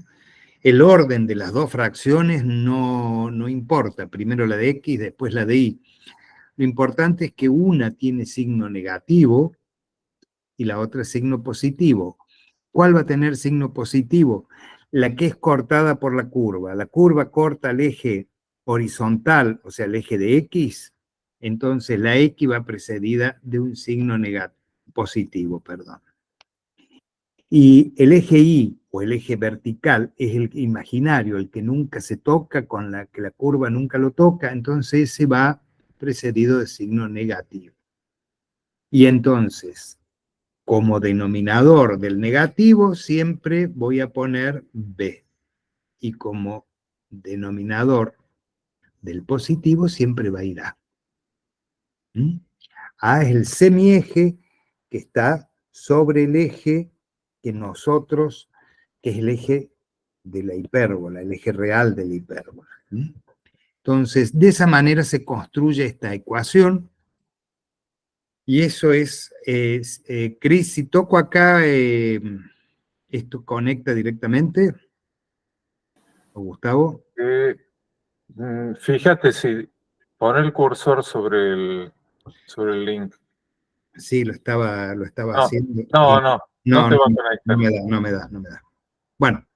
El orden de las dos fracciones no importa. Primero la de x, después la de y. Lo importante es que una tiene signo negativo y la otra signo positivo. ¿Cuál va a tener signo positivo? La que es cortada por la curva. La curva corta el eje horizontal, o sea, el eje de x, entonces la x va precedida de un signo positivo, perdón. Y el eje y, o el eje vertical, es el imaginario, el que nunca se toca, con la que la curva nunca lo toca, entonces ese va precedido de signo negativo. Y entonces, como denominador del negativo, siempre voy a poner b. Y como denominador del positivo, siempre va a ir a. ¿Mm? A es el semieje que está sobre el eje que nosotros, que es el eje de la hipérbola, el eje real de la hipérbola. ¿Mm? Entonces, de esa manera se construye esta ecuación. Y eso es, Cris, si toco acá, ¿esto conecta directamente? ¿O Gustavo? Fíjate si pone el cursor sobre el link. Sí, lo estaba No, haciendo. no, Y no te va a conectar. no me da. Bueno,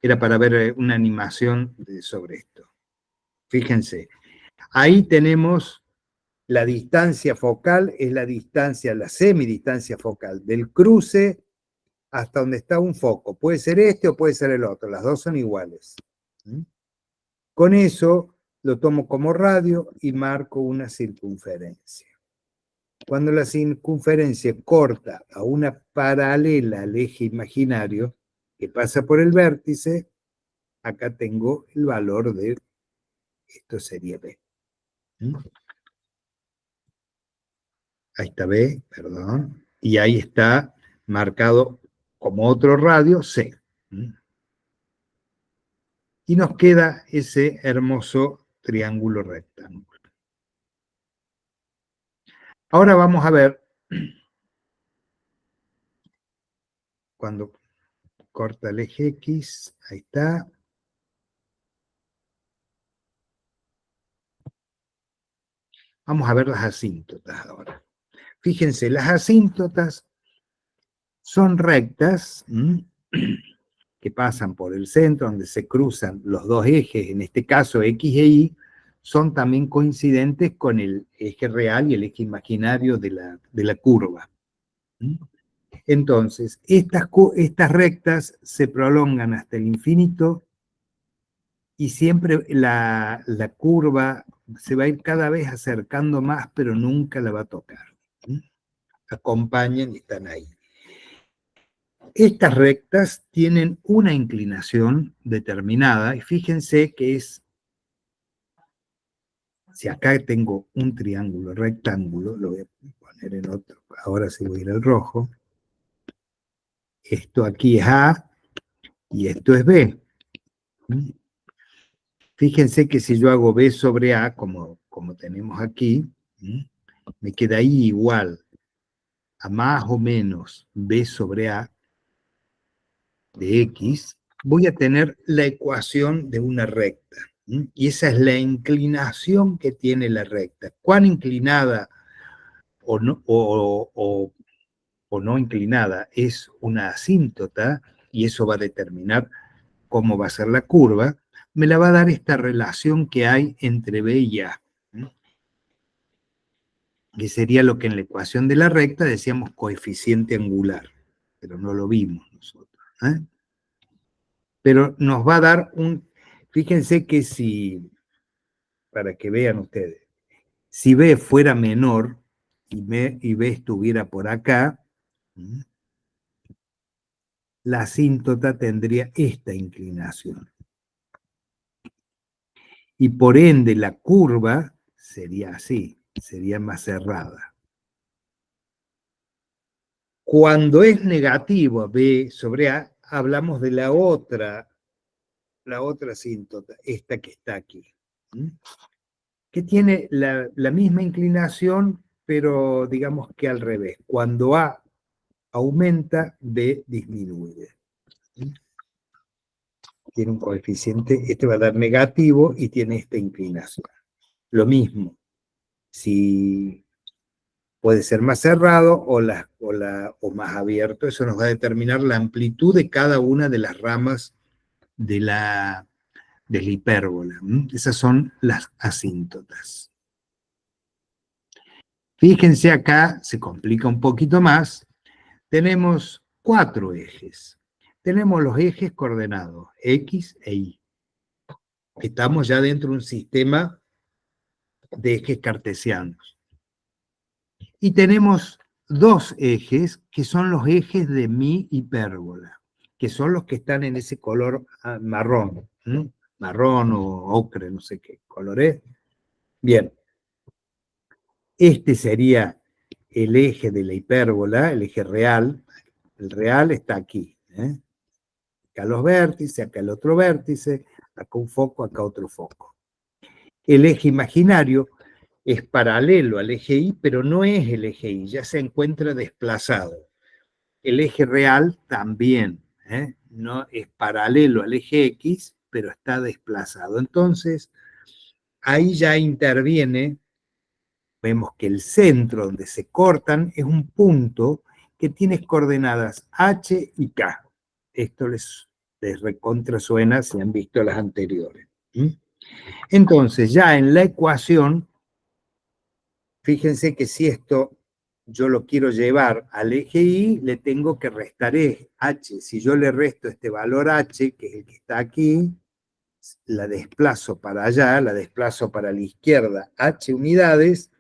era para ver una animación sobre esto. Fíjense, ahí tenemos la distancia focal, es la distancia, la semidistancia focal del cruce hasta donde está un foco. Puede ser este o puede ser el otro, las dos son iguales. ¿Mm? Con eso lo tomo como radio y marco una circunferencia. Cuando la circunferencia corta a una paralela al eje imaginario que pasa por el vértice, acá tengo el valor de, esto sería B. ¿Mm? Ahí está B, perdón. Y ahí está marcado como otro radio C. ¿Mm? Y nos queda ese hermoso triángulo rectángulo. Ahora vamos a ver, cuando corta el eje X, ahí está. Vamos a ver las asíntotas ahora. Fíjense, las asíntotas son rectas que pasan por el centro, donde se cruzan los dos ejes, en este caso X e Y, son también coincidentes con el eje real y el eje imaginario de la curva. Entonces, estas rectas se prolongan hasta el infinito y siempre la curva se va a ir cada vez acercando más, pero nunca la va a tocar. Acompañan y están ahí. Estas rectas tienen una inclinación determinada y fíjense que es, si acá tengo un triángulo rectángulo, lo voy a poner en otro, ahora sí voy a ir al rojo, esto aquí es A y esto es B. Fíjense que si yo hago B sobre A, como tenemos aquí, me queda ahí igual a más o menos B sobre A de X, voy a tener la ecuación de una recta. Y esa es la inclinación que tiene la recta. ¿Cuán inclinada o no inclinada es una asíntota? Y eso va a determinar cómo va a ser la curva. Me la va a dar esta relación que hay entre B y A. Que sería lo que en la ecuación de la recta decíamos coeficiente angular. Pero no lo vimos nosotros. Pero nos va a dar fíjense que si, para que vean ustedes, si B fuera menor y B estuviera por acá, la asíntota tendría esta inclinación. Y por ende la curva sería así, sería más cerrada. Cuando es negativo B sobre A, hablamos de la otra asíntota, esta que está aquí. que tiene la misma inclinación, pero digamos que al revés. Cuando A aumenta, B disminuye. Tiene un coeficiente, este va a dar negativo y tiene esta inclinación. Lo mismo, si puede ser más cerrado o más abierto, eso nos va a determinar la amplitud de cada una de las ramas de la hipérbola. Esas son las asíntotas. Fíjense acá, se complica un poquito más. Tenemos 4 ejes. Tenemos los ejes coordenados, X e Y. Estamos ya dentro de un sistema de ejes cartesianos. Y tenemos 2 ejes que son los ejes de mi hipérbola, que son los que están en ese color marrón, marrón o ocre, no sé qué color es. Bien, este sería el eje de la hipérbola, el eje real. El real está aquí. Acá los vértices, acá el otro vértice, acá un foco, acá otro foco. El eje imaginario es paralelo al eje Y, pero no es el eje Y, ya se encuentra desplazado. El eje real también, no es paralelo al eje X, pero está desplazado. Entonces, ahí ya interviene, vemos que el centro donde se cortan es un punto que tiene coordenadas H y K. Esto les recontrasuena si han visto las anteriores. Entonces, ya en la ecuación, fíjense que si esto yo lo quiero llevar al eje Y, le tengo que restar H. Si yo le resto este valor H, que es el que está aquí, la desplazo para allá, la desplazo para la izquierda, H unidades,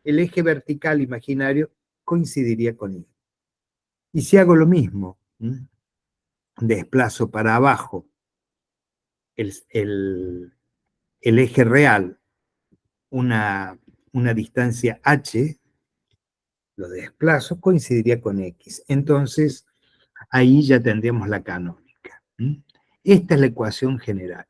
el eje vertical imaginario coincidiría con Y. Y si hago lo mismo, desplazo para abajo el eje real, una distancia H, lo desplazo, coincidiría con X. Entonces, ahí ya tendríamos la canónica. Esta es la ecuación general.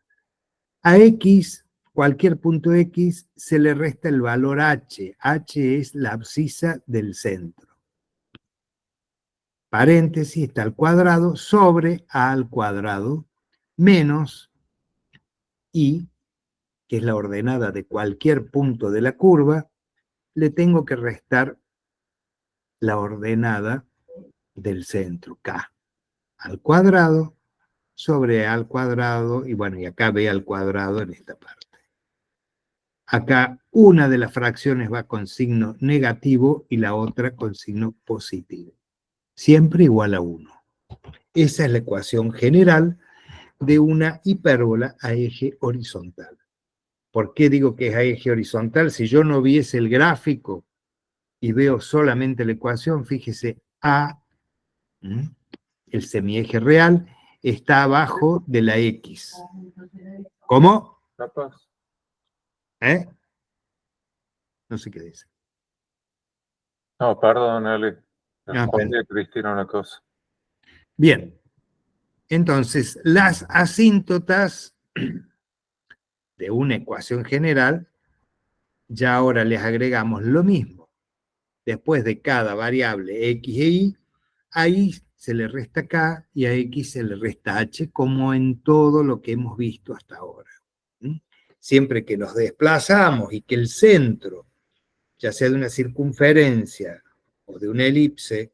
A X, cualquier punto X, se le resta el valor H. H es la abscisa del centro. Paréntesis, está al cuadrado, sobre A al cuadrado, menos Y, que es la ordenada de cualquier punto de la curva, le tengo que restar la ordenada del centro, K, al cuadrado, sobre A al cuadrado, y bueno, y acá B al cuadrado en esta parte. Acá una de las fracciones va con signo negativo y la otra con signo positivo. Siempre igual a 1. Esa es la ecuación general de una hipérbola a eje horizontal. ¿Por qué digo que es a eje horizontal? Si yo no viese el gráfico y veo solamente la ecuación, fíjese, A, el semieje real, está abajo de la X. ¿Cómo? Capaz. No sé qué dice. No, perdón, Ale. Ah, Respondí a Cristina una cosa. Bien. Entonces, las asíntotas de una ecuación general, ya ahora les agregamos lo mismo. Después de cada variable X e Y, a Y se le resta K y a X se le resta H, como en todo lo que hemos visto hasta ahora. Siempre que nos desplazamos y que el centro, ya sea de una circunferencia o de una elipse,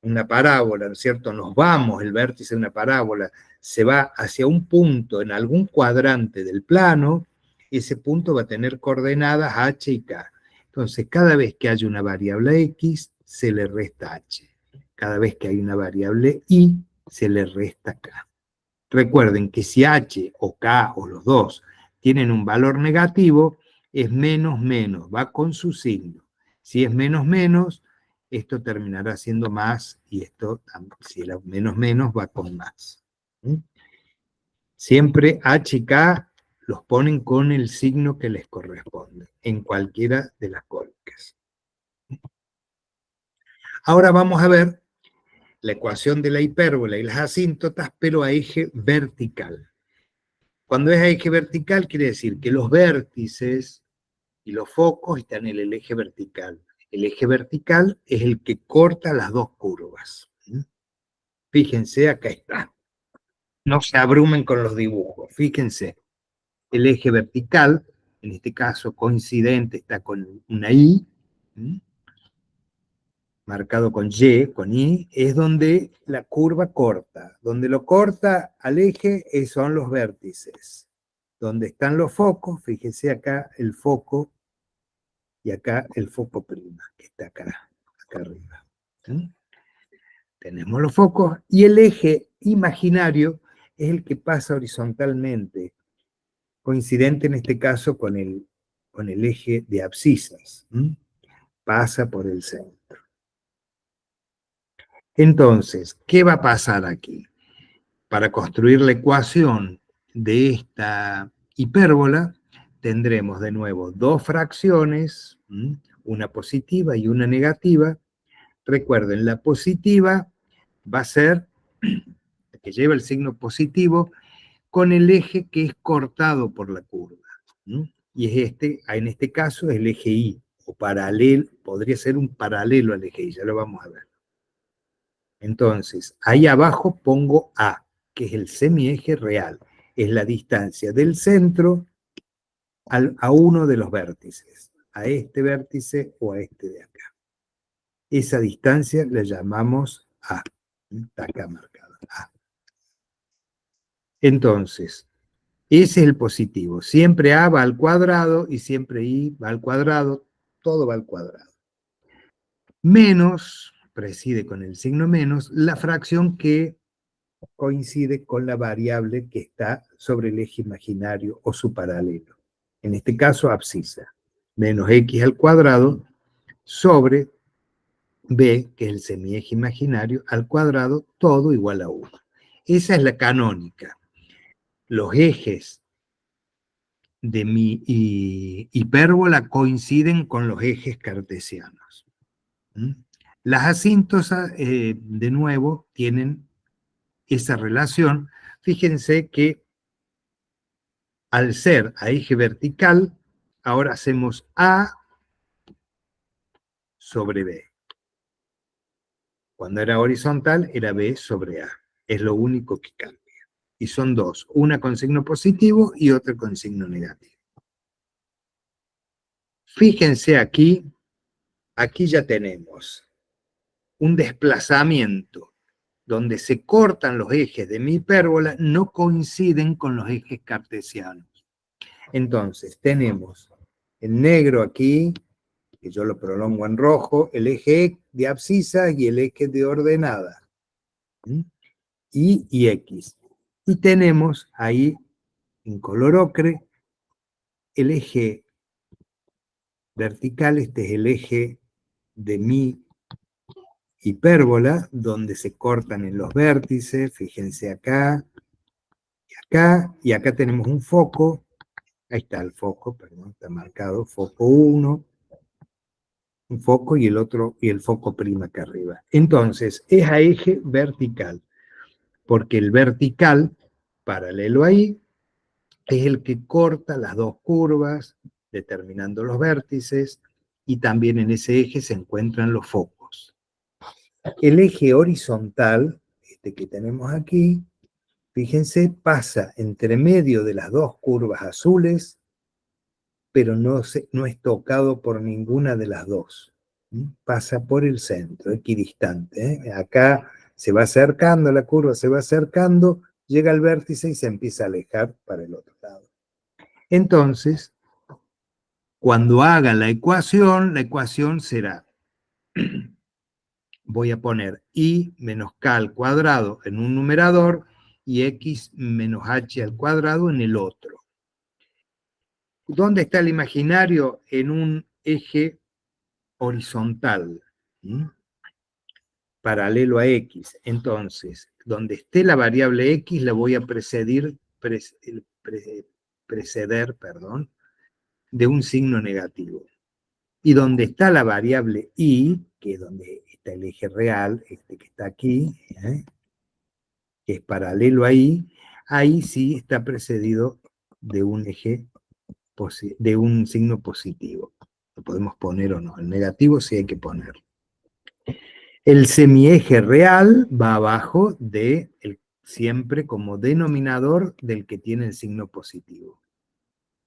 una parábola, ¿no es cierto? Nos vamos, el vértice de una parábola se va hacia un punto en algún cuadrante del plano, ese punto va a tener coordenadas H y K. Entonces, cada vez que haya una variable X, se le resta H. Cada vez que hay una variable Y, se le resta K. Recuerden que si H o K o los dos tienen un valor negativo, es menos menos, va con su signo. Si es menos menos, esto terminará siendo más y esto, si era menos menos, va con más. Siempre H y K los ponen con el signo que les corresponde, en cualquiera de las cólicas. Ahora vamos a ver la ecuación de la hipérbola y las asíntotas, pero a eje vertical. Cuando es a eje vertical, quiere decir que los vértices y los focos están en el eje vertical. El eje vertical es el que corta las dos curvas. Fíjense, acá está. No se abrumen con los dibujos. Fíjense, el eje vertical, en este caso coincidente, está con una I, marcado con Y, con I, es donde la curva corta. Donde lo corta al eje son los vértices. Donde están los focos, fíjense acá el foco y acá el foco prima, que está acá arriba. ¿Sí? Tenemos los focos y el eje imaginario es el que pasa horizontalmente, coincidente en este caso con el eje de abscisas. ¿Sí? Pasa por el centro. Entonces, ¿qué va a pasar aquí? Para construir la ecuación de esta hipérbola, tendremos de nuevo dos fracciones, una positiva y una negativa. Recuerden, la positiva va a ser, que lleva el signo positivo, con el eje que es cortado por la curva. Y es en este caso, es el eje Y, o paralelo, podría ser un paralelo al eje Y, ya lo vamos a ver. Entonces, ahí abajo pongo A, que es el semieje real. Es la distancia del centro a uno de los vértices, a este vértice o a este de acá. Esa distancia la llamamos A. Está acá marcada, A. Entonces, ese es el positivo. Siempre A va al cuadrado y siempre I va al cuadrado. Todo va al cuadrado. Menos, preside con el signo menos, la fracción que coincide con la variable que está sobre el eje imaginario o su paralelo. En este caso, abscisa. Menos x al cuadrado sobre b, que es el semieje imaginario, al cuadrado, todo igual a 1. Esa es la canónica. Los ejes de mi hipérbola coinciden con los ejes cartesianos. Las asíntosas, de nuevo, tienen esa relación. Fíjense que al ser a eje vertical, ahora hacemos A sobre B. Cuando era horizontal, era B sobre A. Es lo único que cambia. Y son dos, una con signo positivo y otra con signo negativo. Fíjense aquí ya tenemos un desplazamiento donde se cortan los ejes de mi hipérbola, no coinciden con los ejes cartesianos. Entonces, tenemos en negro aquí, que yo lo prolongo en rojo, el eje de abscisa y el eje de ordenada, y X. Y tenemos ahí, en color ocre, el eje vertical, este es el eje de mi hipérbola, donde se cortan en los vértices, fíjense acá, y acá tenemos un foco, ahí está el foco, perdón, está marcado, foco 1, un foco y el otro, y el foco prima acá arriba. Entonces, es a eje vertical, porque el vertical, paralelo ahí, es el que corta las dos curvas, determinando los vértices, y también en ese eje se encuentran los focos. El eje horizontal, este que tenemos aquí, fíjense, pasa entre medio de las dos curvas azules, pero no es tocado por ninguna de las dos. Pasa por el centro, equidistante. Acá se va acercando, la curva se va acercando, llega al vértice y se empieza a alejar para el otro lado. Entonces, cuando haga la ecuación será, voy a poner I menos K al cuadrado en un numerador y X menos H al cuadrado en el otro. ¿Dónde está el imaginario? En un eje horizontal, paralelo a X. Entonces, donde esté la variable X la voy a preceder, de un signo negativo. Y donde está la variable Y, que es donde está el eje real, este que está aquí, que es paralelo a Y, ahí sí está precedido de un eje, de un signo positivo. Lo podemos poner o no. El negativo sí hay que poner. El semieje real va abajo de siempre como denominador del que tiene el signo positivo.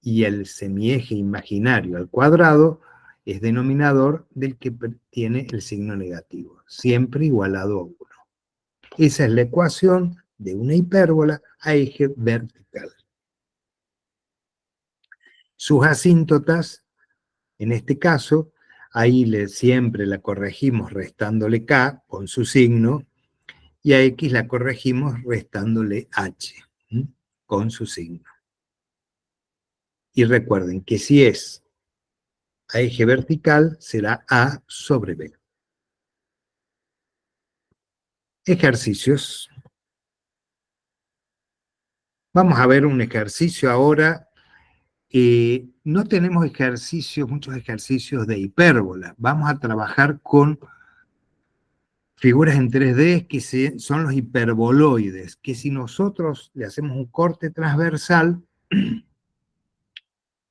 Y el semieje imaginario al cuadrado es denominador del que tiene el signo negativo, siempre igualado a 1. Esa es la ecuación de una hipérbola a eje vertical. Sus asíntotas, en este caso, ahí siempre la corregimos restándole k con su signo, y a x la corregimos restándole h con su signo. Y recuerden que si es a eje vertical, será a sobre b. Ejercicios. Vamos a ver un ejercicio ahora. No tenemos muchos ejercicios de hipérbola. Vamos a trabajar con figuras en 3D que son los hiperboloides, que si nosotros le hacemos un corte transversal,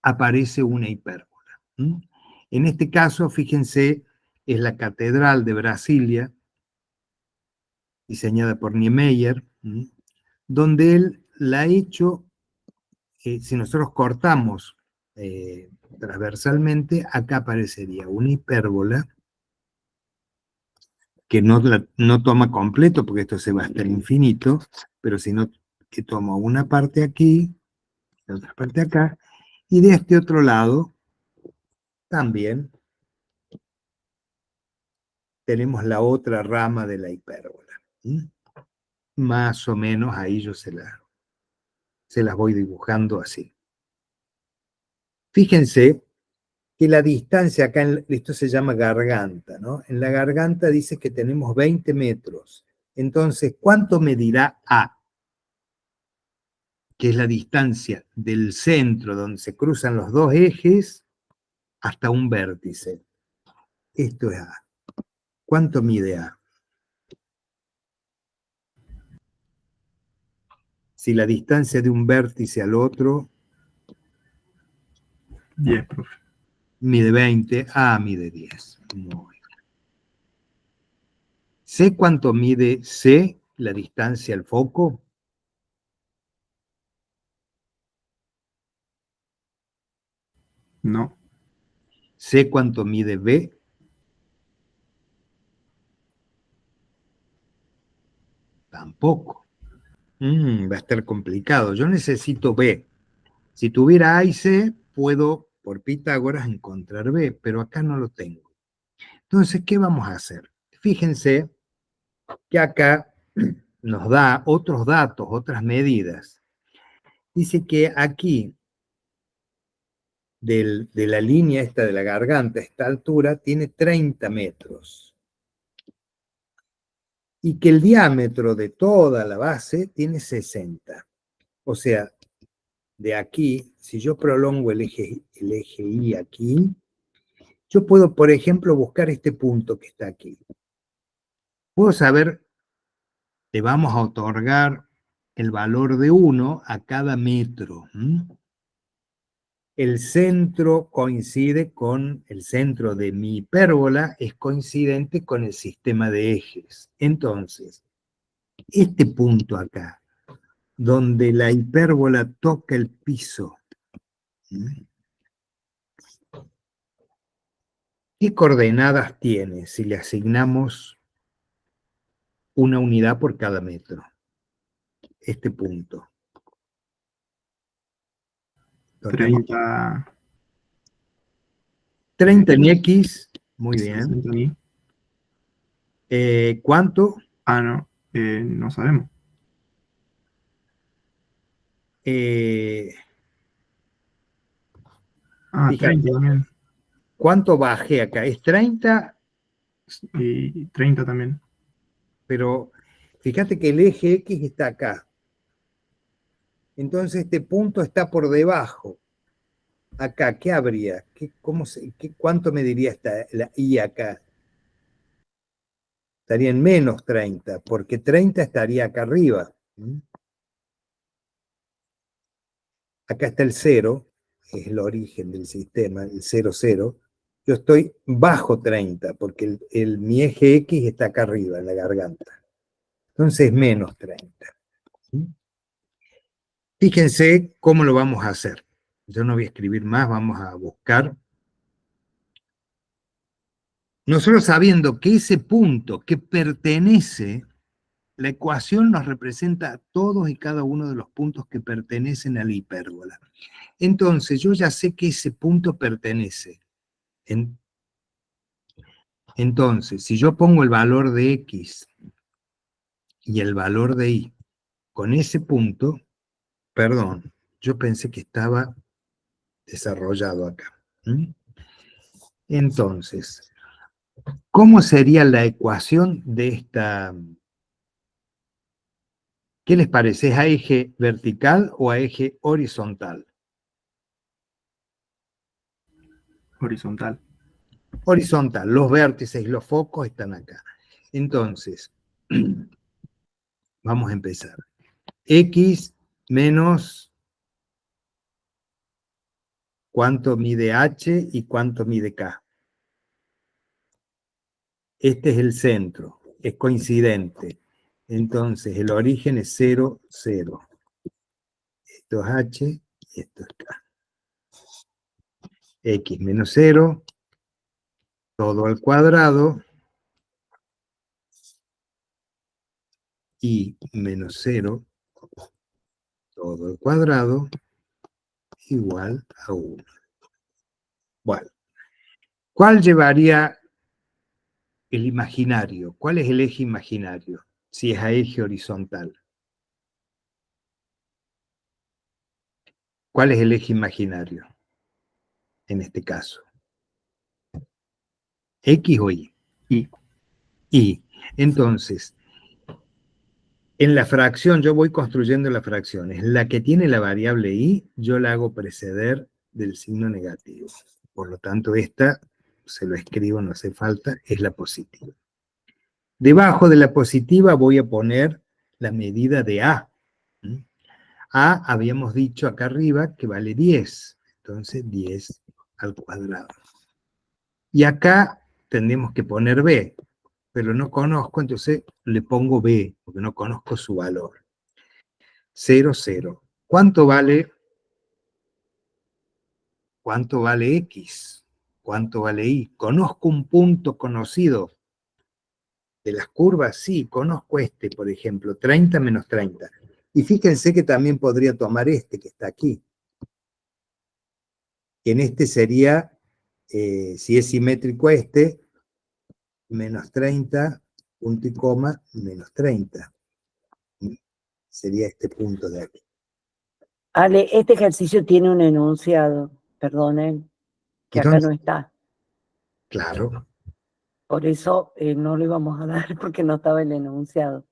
aparece una hipérbola. En este caso, fíjense, es la Catedral de Brasilia, diseñada por Niemeyer, donde él la ha hecho, si nosotros cortamos transversalmente, acá aparecería una hipérbola que no toma completo, porque esto se va hasta el infinito, pero sino que toma una parte aquí, la otra parte acá, y de este otro lado también tenemos la otra rama de la hipérbola. Más o menos ahí yo se las voy dibujando así. Fíjense que la distancia acá, esto se llama garganta, ¿no? En la garganta dice que tenemos 20 metros. Entonces, ¿cuánto medirá A? Que es la distancia del centro donde se cruzan los dos ejes hasta un vértice. Esto es A. ¿Cuánto mide A? Si la distancia de un vértice al otro 10, profe. mide 20, A mide 10. Muy bien. ¿Sé cuánto mide C, la distancia al foco? No. ¿Sé cuánto mide B? Tampoco. Va a estar complicado. Yo necesito B. Si tuviera A y C, puedo, por Pitágoras, encontrar B, pero acá no lo tengo. Entonces, ¿qué vamos a hacer? Fíjense que acá nos da otros datos, otras medidas. Dice que aquí, de la línea esta de la garganta, esta altura, tiene 30 metros. Y que el diámetro de toda la base tiene 60. O sea, de aquí, si yo prolongo el eje Y aquí, yo puedo, por ejemplo, buscar este punto que está aquí. Puedo saber, le vamos a otorgar el valor de 1 a cada metro. El centro coincide con, el centro de mi hipérbola es coincidente con el sistema de ejes. Entonces, este punto acá, donde la hipérbola toca el piso, ¿qué coordenadas tiene si le asignamos una unidad por cada metro? Este punto. 30. 30 en X, muy bien. 60 en Y. ¿Cuánto? No. No sabemos. Fíjate, 30 también. ¿cuánto bajé acá? Es 30, Y 30 también. pero fíjate que el eje X está acá. Entonces este punto está por debajo. Acá, ¿qué habría? ¿Cuánto me diría la Y acá? Estaría en menos 30, porque 30 estaría acá arriba. acá está el 0, es el origen del sistema, el 0, 0. Yo estoy bajo 30, porque mi eje X está acá arriba, en la garganta. Entonces, menos 30. Fíjense cómo lo vamos a hacer. Yo no voy a escribir más, vamos a buscar. Nosotros sabiendo que ese punto que pertenece, la ecuación nos representa todos y cada uno de los puntos que pertenecen a la hipérbola. Entonces, yo ya sé que ese punto pertenece. Entonces, si yo pongo el valor de X y el valor de Y con ese punto, perdón, yo pensé que estaba desarrollado acá. Entonces, ¿cómo sería la ecuación de esta? ¿Qué les parece? ¿Es a eje vertical o a eje horizontal? Horizontal. Horizontal. Los vértices y los focos están acá. Entonces, vamos a empezar. X menos cuánto mide H y cuánto mide K. Este es el centro, es coincidente. Entonces, el origen es 0, 0. Esto es H y esto es K. X menos 0, todo al cuadrado, y menos 0, todo al cuadrado, igual a 1. Bueno, ¿cuál llevaría el imaginario? ¿Cuál es el eje imaginario? Si es a eje horizontal. ¿Cuál es el eje imaginario? En este caso. ¿X o Y? Y. Y. Entonces, en la fracción, yo voy construyendo las fracciones. La que tiene la variable Y, yo la hago preceder del signo negativo. Por lo tanto, esta, se lo escribo, no hace falta, es la positiva. Debajo de la positiva voy a poner la medida de A. A habíamos dicho acá arriba que vale 10. Entonces 10 al cuadrado. Y acá tendremos que poner B, pero no conozco, entonces le pongo B, porque no conozco su valor. 0, 0. ¿Cuánto vale X? ¿Cuánto vale Y? ¿Conozco un punto conocido de las curvas? Sí, conozco este, por ejemplo, 30 menos 30. Y fíjense que también podría tomar este que está aquí. En este sería, si es simétrico este, menos 30, punto y coma, menos 30. Sería este punto de aquí. Ale, este ejercicio tiene un enunciado, perdonen, que acá no está. Claro. Por eso no lo íbamos a dar porque no estaba el enunciado.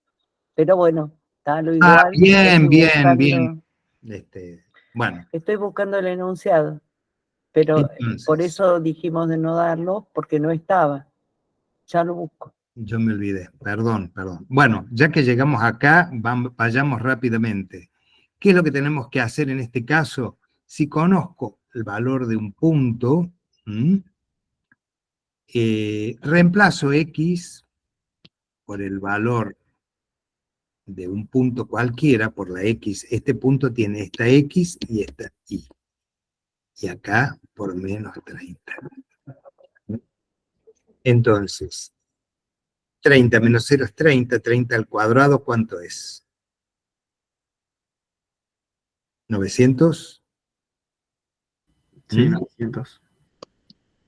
Pero bueno, está lo igual. Bien, bien, bien. Bueno. Estoy buscando el enunciado, pero Entonces, por eso dijimos de no darlo, porque no estaba. Ya lo busco. Yo me olvidé, perdón. Bueno, ya que llegamos acá, vayamos rápidamente. ¿Qué es lo que tenemos que hacer en este caso? Si conozco el valor de un punto, reemplazo X por el valor de un punto cualquiera, por la X. Este punto tiene esta X y esta Y. Y acá por menos 30. Entonces, 30 menos 0 es 30, 30 al cuadrado, ¿cuánto es? 900. Sí, 900.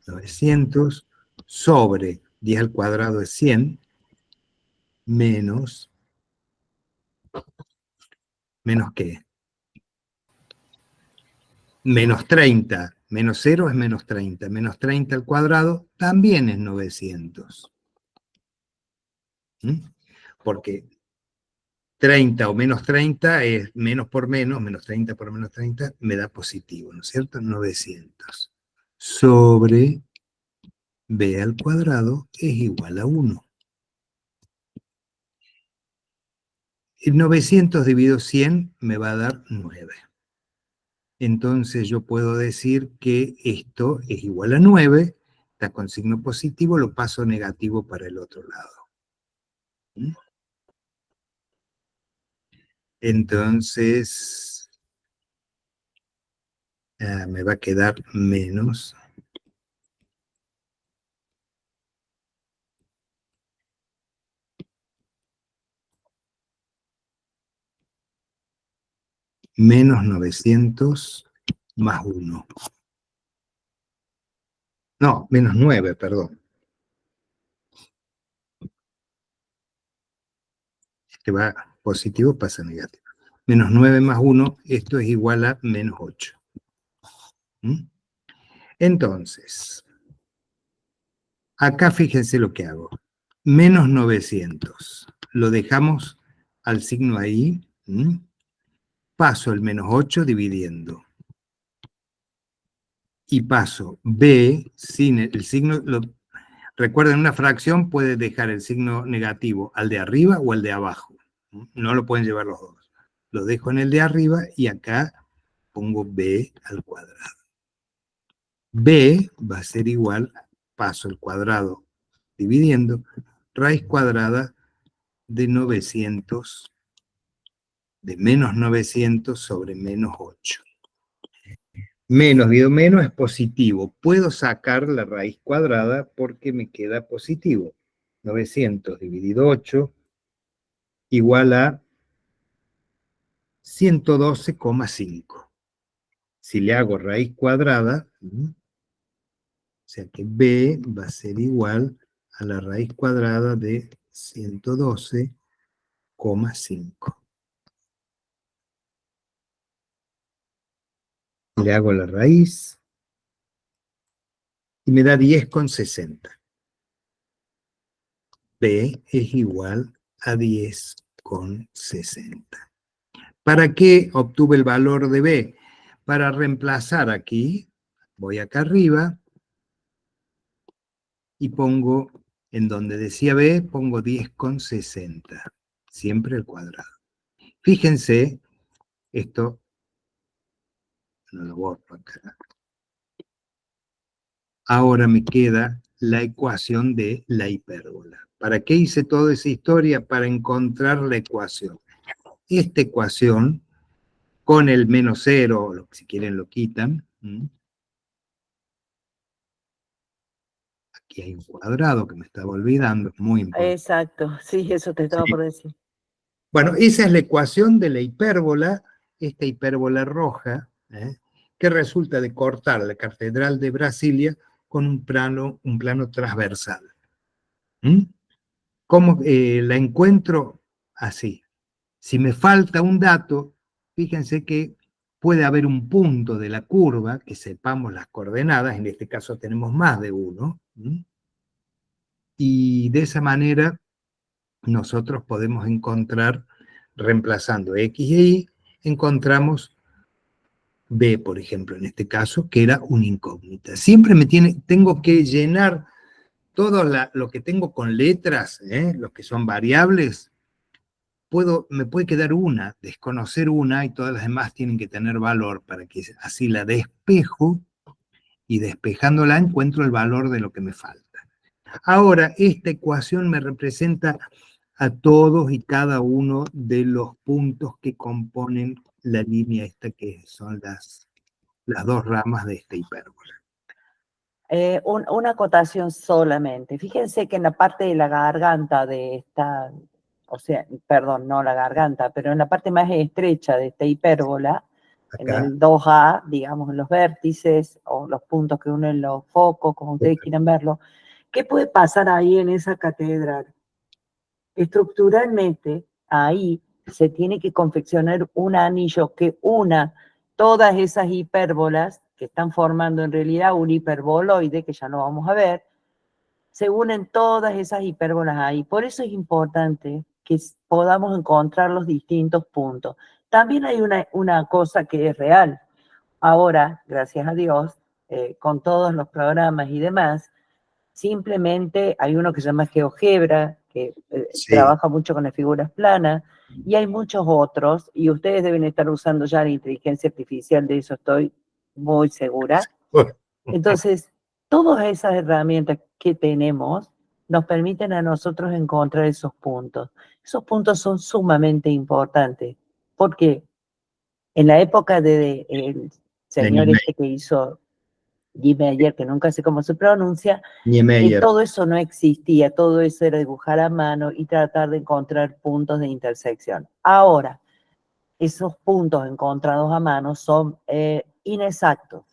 900 sobre 10 al cuadrado es 100, menos ¿qué? Menos 30, menos 0 es menos 30, menos 30 al cuadrado también es 900. Porque 30 o menos 30 es menos por menos 30 por menos 30 me da positivo, ¿no es cierto? 900 sobre b al cuadrado es igual a 1. El 900 dividido 100 me va a dar 9. entonces yo puedo decir que esto es igual a 9, está con signo positivo, lo paso negativo para el otro lado. ¿Mm? Entonces, me va a quedar menos. Menos 900 más 1. No, menos 9, perdón. Este va positivo, pasa negativo. Menos 9 más 1, esto es igual a menos 8. ¿Mm? Entonces, acá fíjense lo que hago. Menos 900. Lo dejamos al signo ahí. ¿Mm? Paso el menos 8 dividiendo. Y paso B sin el signo. Recuerden, una fracción puede dejar el signo negativo al de arriba o al de abajo. No lo pueden llevar los dos. Lo dejo en el de arriba y acá pongo B al cuadrado. B va a ser igual, paso el cuadrado dividiendo, raíz cuadrada de 900, de menos 900 sobre menos 8. Menos dividido menos es positivo. Puedo sacar la raíz cuadrada porque me queda positivo. 900 dividido 8 igual a 112,5. Si le hago raíz cuadrada, o sea que B va a ser igual a la raíz cuadrada de 112,5. Le hago la raíz y me da 10,60. B es igual a 10,60. ¿Para qué obtuve el valor de B? Para reemplazar aquí, voy acá arriba y pongo, en donde decía B, pongo 10,60. Siempre el cuadrado. Fíjense, esto, no lo borro acá. Ahora me queda la ecuación de la hipérbola. ¿Para qué hice toda esa historia? Para encontrar la ecuación. Esta ecuación, con el menos 0, o si quieren lo quitan. Aquí hay un cuadrado que me estaba olvidando, muy importante. Exacto, sí, eso te estaba Sí. por decir. Bueno, esa es la ecuación de la hipérbola, esta hipérbola roja, que resulta de cortar la Catedral de Brasilia con un plano transversal. ¿Cómo la encuentro? Así. Si me falta un dato, fíjense que puede haber un punto de la curva, que sepamos las coordenadas, en este caso tenemos más de uno, y de esa manera nosotros podemos encontrar, reemplazando X y Y, encontramos B, por ejemplo, en este caso, que era una incógnita. Siempre tengo que llenar todo lo que tengo con letras, los que son variables, me puede quedar una, desconocer una, y todas las demás tienen que tener valor para que así la despejo, y despejándola encuentro el valor de lo que me falta. Ahora, esta ecuación me representa a todos y cada uno de los puntos que componen la línea esta, que son las dos ramas de esta hipérbola. Una acotación solamente. Fíjense que en la parte de la garganta de esta, o sea, perdón, no la garganta, pero en la parte más estrecha de esta hipérbola, en Acá, el 2A, digamos, en los vértices o los puntos que unen los focos, como ustedes quieran verlo, ¿qué puede pasar ahí en esa catedral? Estructuralmente, ahí se tiene que confeccionar un anillo que una todas esas hipérbolas que están formando en realidad un hiperboloide, que ya lo vamos a ver, se unen todas esas hipérbolas ahí. Por eso es importante que podamos encontrar los distintos puntos. También hay una cosa que es real. Ahora, gracias a Dios, con todos los programas y demás, simplemente hay uno que se llama GeoGebra, que sí. trabaja mucho con las figuras planas, Y hay muchos otros, y ustedes deben estar usando ya la inteligencia artificial, de eso estoy muy segura. Entonces, todas esas herramientas que tenemos nos permiten a nosotros encontrar esos puntos. Esos puntos son sumamente importantes, porque en la época el señor Niemeyer. este que hizo Niemeyer, que nunca sé cómo se pronuncia, Niemeyer. todo eso no existía, todo eso era dibujar a mano y tratar de encontrar puntos de intersección. Ahora, esos puntos encontrados a mano son inexactos.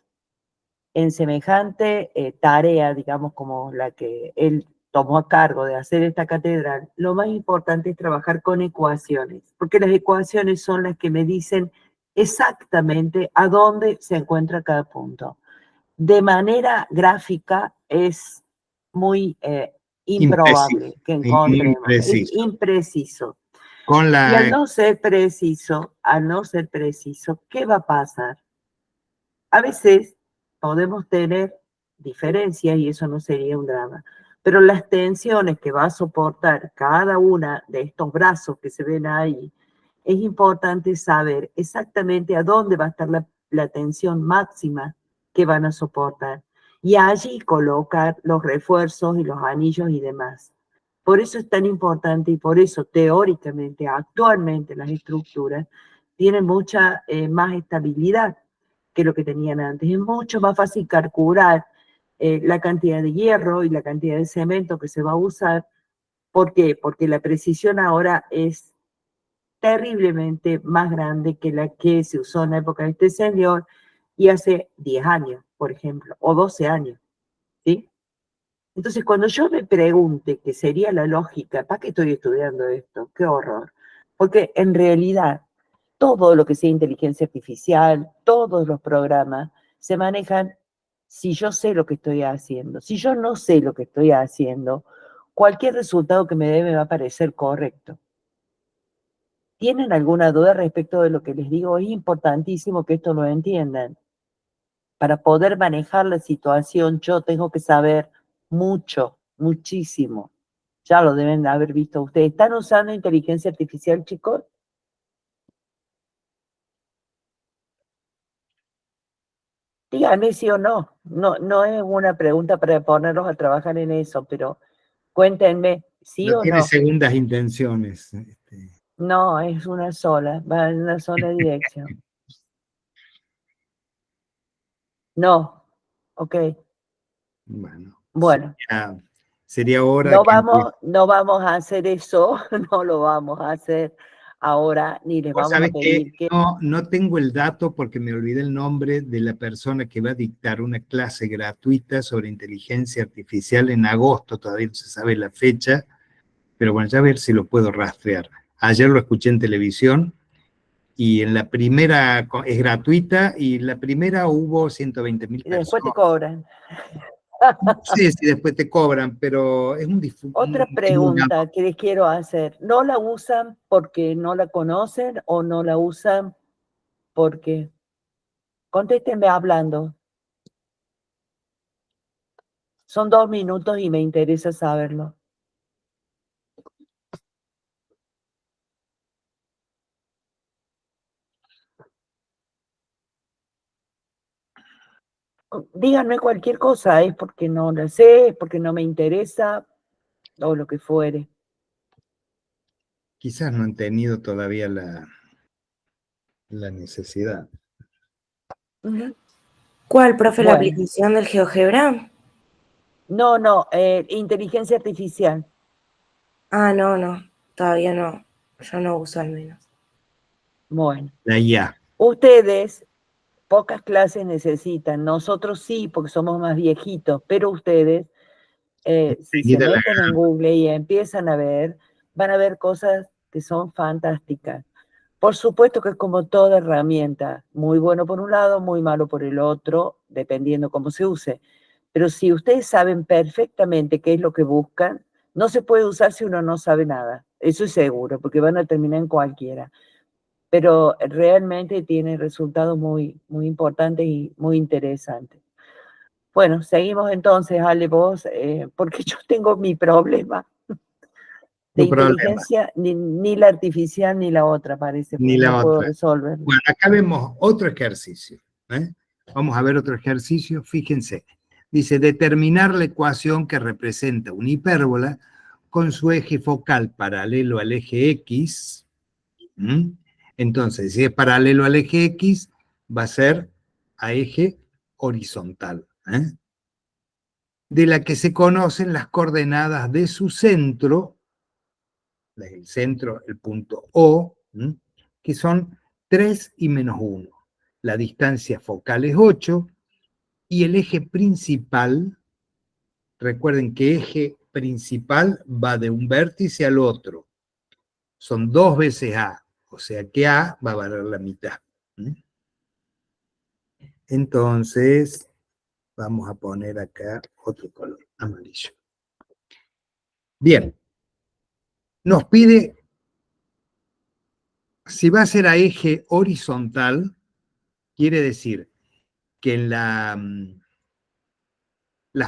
En semejante tarea, digamos, como la que él tomó a cargo de hacer esta catedral, lo más importante es trabajar con ecuaciones, porque las ecuaciones son las que me dicen exactamente a dónde se encuentra cada punto. De manera gráfica es muy improbable que Muy encontremos, es impreciso. impreciso. Con Y la al no ser preciso, ¿qué va a pasar? A veces podemos tener diferencias y eso no sería un drama, pero las tensiones que va a soportar cada una de estos brazos que se ven ahí, es importante saber exactamente a dónde va a estar la tensión máxima que van a soportar y allí colocar los refuerzos y los anillos y demás. Por eso es tan importante y por eso teóricamente, actualmente las estructuras tienen mucha más estabilidad que lo que tenían antes. Es mucho más fácil calcular la cantidad de hierro y la cantidad de cemento que se va a usar. ¿Por qué? Porque la precisión ahora es terriblemente más grande que la que se usó en la época de este señor y hace 10 años, por ejemplo, o 12 años, ¿sí? Entonces, cuando yo me pregunte qué sería la lógica, ¿para qué estoy estudiando esto? ¡Qué horror! Porque en realidad todo lo que sea inteligencia artificial, todos los programas se manejan si yo sé lo que estoy haciendo. Si yo no sé lo que estoy haciendo, cualquier resultado que me dé me va a parecer correcto. ¿Tienen alguna duda respecto de lo que les digo? Es importantísimo que esto lo entiendan. Para poder manejar la situación, yo tengo que saber mucho, muchísimo. Ya lo deben haber visto ustedes. ¿Están usando inteligencia artificial, chicos? Díganme sí o no. No, no es una pregunta para ponerlos a trabajar en eso, pero cuéntenme, ¿sí no o tiene no? segundas intenciones. No, es una sola, va en una sola dirección. No, ok, Bueno, bueno. sería hora No que vamos a hacer eso, no lo vamos a hacer ahora, ni les vos vamos a sabés que pedir que... no tengo el dato porque me olvidé el nombre de la persona que va a dictar una clase gratuita sobre inteligencia artificial en agosto, todavía no se sabe la fecha, pero bueno, ya a ver si lo puedo rastrear. Ayer lo escuché en televisión y en la primera es gratuita y en la primera hubo 120.000 Y después te personas. cobran. No sé si después te cobran, pero es un Otra divulgador. pregunta que les quiero hacer. ¿No la usan porque no la conocen o no la usan porque... Contéstenme hablando. Son 2 minutos y me interesa saberlo. Díganme cualquier cosa, es porque no la sé, es porque no me interesa o lo que fuere. Quizás no han tenido todavía la necesidad. Ujú. ¿Cuál, profe? ¿La Bueno, aplicación del GeoGebra? no, inteligencia artificial. Ah, no, todavía no. Yo no uso al menos. Bueno, La IA. ustedes pocas clases necesitan, nosotros sí, porque somos más viejitos, pero ustedes, si se Enseguida la meten en Google y empiezan a ver, van a ver cosas que son fantásticas. Por supuesto que es como toda herramienta, muy bueno por un lado, muy malo por el otro, dependiendo cómo se use. Pero si ustedes saben perfectamente qué es lo que buscan, no se puede usar si uno no sabe nada. Eso es seguro, porque van a terminar en cualquiera. Pero realmente tiene resultados muy, muy importantes y muy interesantes. Bueno, seguimos entonces, Ale, vos, porque yo tengo mi problema. De No problema. inteligencia, ni la artificial ni la otra parece, Ni porque la no puedo otra. resolver. Bueno, acá vemos otro ejercicio. ¿eh? Vamos a ver otro ejercicio. Fíjense. Dice, determinar la ecuación que representa una hipérbola con su eje focal paralelo al eje X. ¿Mm? Entonces, si es paralelo al eje X, va a ser a eje horizontal. De la que se conocen las coordenadas de su centro, el centro, el punto O, que son 3 y menos 1. La distancia focal es 8 y el eje principal, recuerden que eje principal va de un vértice al otro. Son 2 veces A, o sea que A va a valer la mitad. Entonces, vamos a poner acá otro color, amarillo. Bien, nos pide, si va a ser a eje horizontal, quiere decir que en la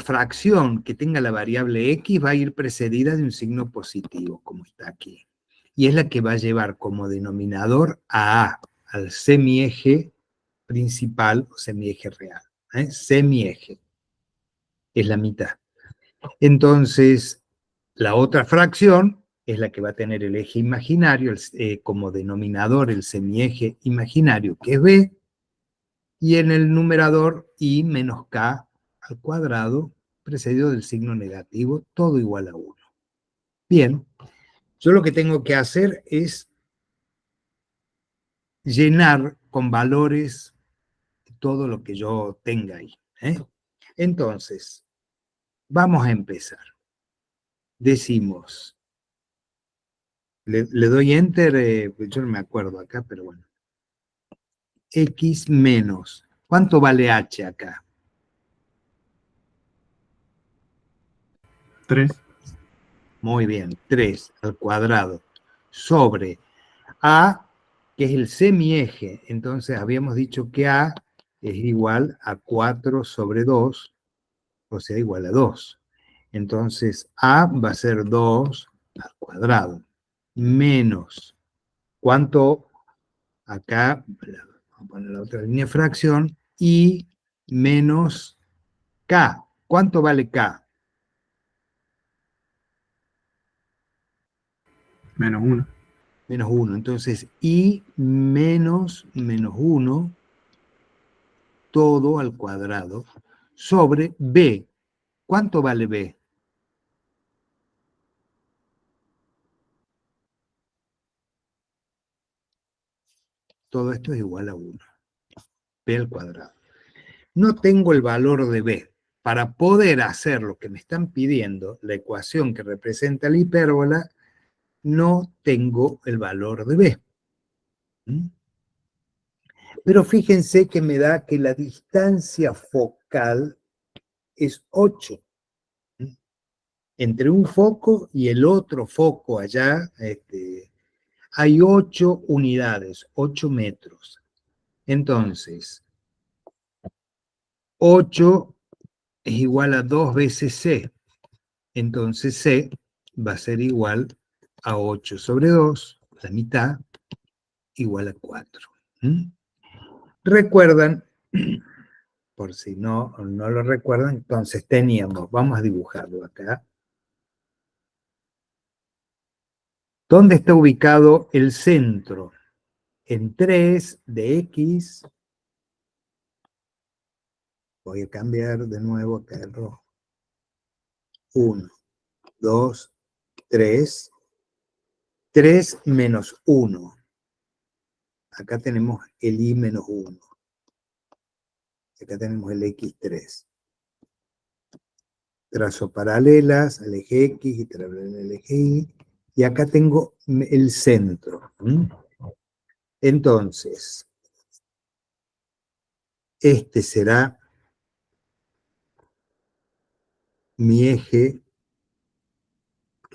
fracción que tenga la variable x va a ir precedida de un signo positivo, como está aquí. Y es la que va a llevar como denominador a A, al semieje principal o semieje real. Semieje es la mitad. Entonces, la otra fracción es la que va a tener el eje imaginario, como denominador el semieje imaginario, que es B, y en el numerador I menos K al cuadrado, precedido del signo negativo, todo igual a 1. Bien, yo lo que tengo que hacer es llenar con valores todo lo que yo tenga ahí. Entonces, vamos a empezar. Decimos, le doy enter, yo no me acuerdo acá, pero bueno. X menos, ¿cuánto vale H acá? 3. Muy bien, 3 al cuadrado sobre A, que es el semieje. Entonces habíamos dicho que A es igual a 4 sobre 2, o sea, igual a 2. Entonces A va a ser 2 al cuadrado, menos, ¿cuánto? Acá, vamos a poner la otra línea de fracción, y menos K. ¿Cuánto vale K? Menos 1. Menos 1. Entonces, I menos 1, todo al cuadrado, sobre B. ¿Cuánto vale B? Todo esto es igual a 1. B al cuadrado. No tengo el valor de B. Para poder hacer lo que me están pidiendo, la ecuación que representa la hipérbola, no tengo el valor de B. Pero fíjense que me da que la distancia focal es 8. Entre un foco y el otro foco allá, hay 8 unidades, 8 metros. Entonces, 8 es igual a 2 veces C. Entonces C va a ser igual a 8 sobre 2, la mitad, igual a 4. ¿Recuerdan? Por si no lo recuerdan, entonces teníamos, vamos a dibujarlo acá. ¿Dónde está ubicado el centro? En 3 de X. Voy a cambiar de nuevo acá el rojo. 1, 2, 3. 3 menos 1. Acá tenemos el I menos 1. Acá tenemos el X3. Trazo paralelas al eje X y paralelas al eje Y. Y acá tengo el centro. Entonces, este será mi eje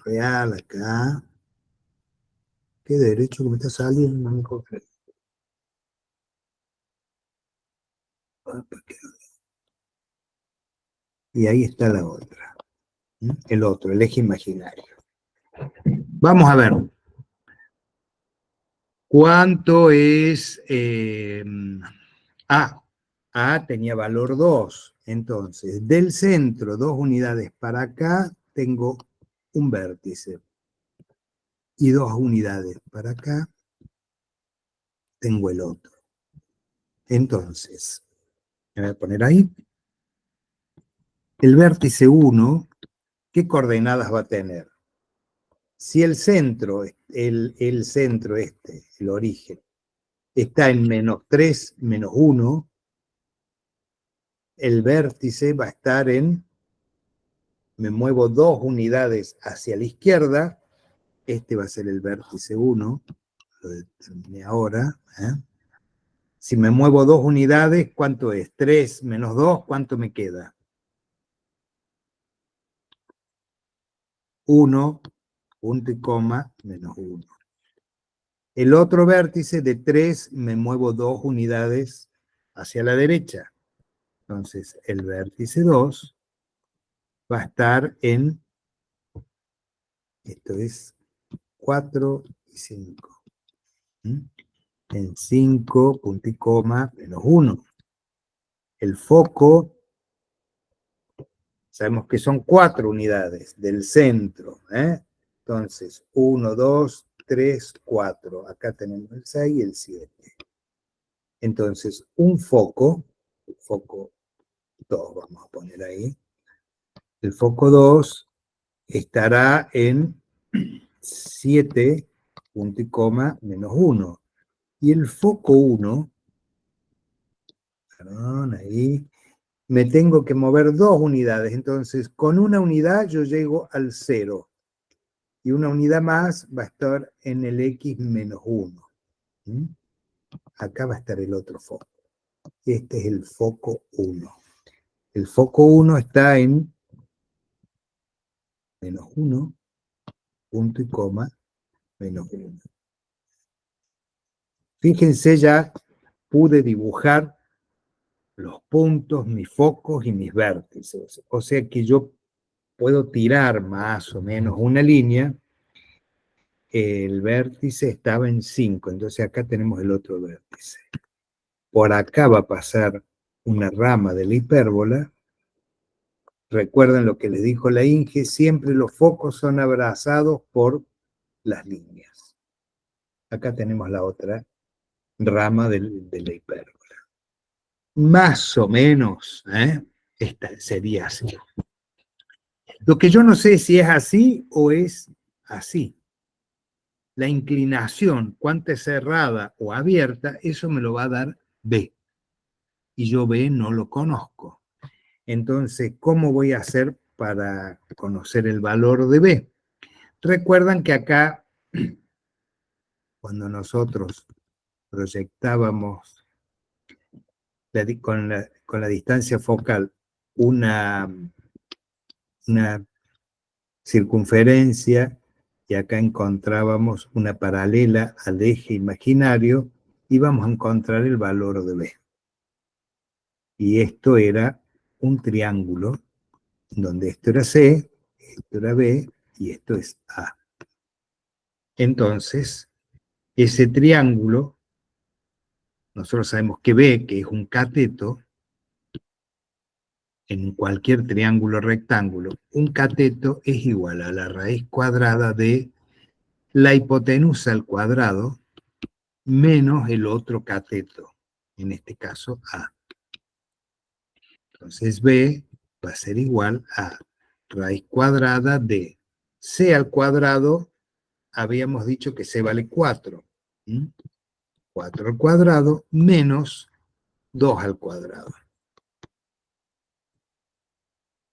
real acá. ¿Qué derecho que me está saliendo? No me confío. Y ahí está la otra. El otro, el eje imaginario. Vamos a ver. ¿Cuánto es A? A tenía valor 2. Entonces, del centro, 2 unidades para acá, tengo un vértice. Y 2 unidades para acá, tengo el otro. Entonces, me voy a poner ahí. El vértice 1, ¿qué coordenadas va a tener? Si el centro, el centro el origen, está en -3, -1, el vértice va a estar en, me muevo 2 unidades hacia la izquierda, este va a ser el vértice 1, lo determiné ahora. Si me muevo 2 unidades, ¿cuánto es? 3 menos 2, ¿cuánto me queda? 1, punto y coma, menos 1. El otro vértice de 3 me muevo 2 unidades hacia la derecha. Entonces, el vértice 2 va a estar en, esto es 4 y 5. En 5, punto y coma, menos 1. El foco, sabemos que son 4 unidades del centro. Entonces, 1, 2, 3, 4. Acá tenemos el 6 y el 7. Entonces, un foco 2, vamos a poner ahí. El foco 2 estará en 7, punto y coma, menos 1. Y el foco 1, perdón, ahí, me tengo que mover 2 unidades. Entonces, con una unidad yo llego al 0. Y una unidad más va a estar en el X menos 1. Acá va a estar el otro foco. Este es el foco 1. El foco 1 está en menos 1, punto y coma, menos 1. Fíjense, ya pude dibujar los puntos, mis focos y mis vértices. O sea que yo puedo tirar más o menos una línea. El vértice estaba en 5, entonces acá tenemos el otro vértice. Por acá va a pasar una rama de la hipérbola. Recuerden lo que les dijo la Inge, siempre los focos son abrazados por las líneas. Acá tenemos la otra rama de la hipérbola. Más o menos, esta sería así. Lo que yo no sé si es así o es así. La inclinación, cuánta es cerrada o abierta, eso me lo va a dar B. Y yo B no lo conozco. Entonces, ¿cómo voy a hacer para conocer el valor de B? Recuerdan que acá, cuando nosotros proyectábamos con la distancia focal una circunferencia, y acá encontrábamos una paralela al eje imaginario, y vamos a encontrar el valor de B. Y esto era un triángulo, donde esto era C, esto era B, y esto es A. Entonces, ese triángulo, nosotros sabemos que B, que es un cateto, en cualquier triángulo rectángulo, un cateto es igual a la raíz cuadrada de la hipotenusa al cuadrado menos el otro cateto, en este caso A. Entonces B va a ser igual a raíz cuadrada de C al cuadrado, habíamos dicho que C vale 4. 4 al cuadrado menos 2 al cuadrado.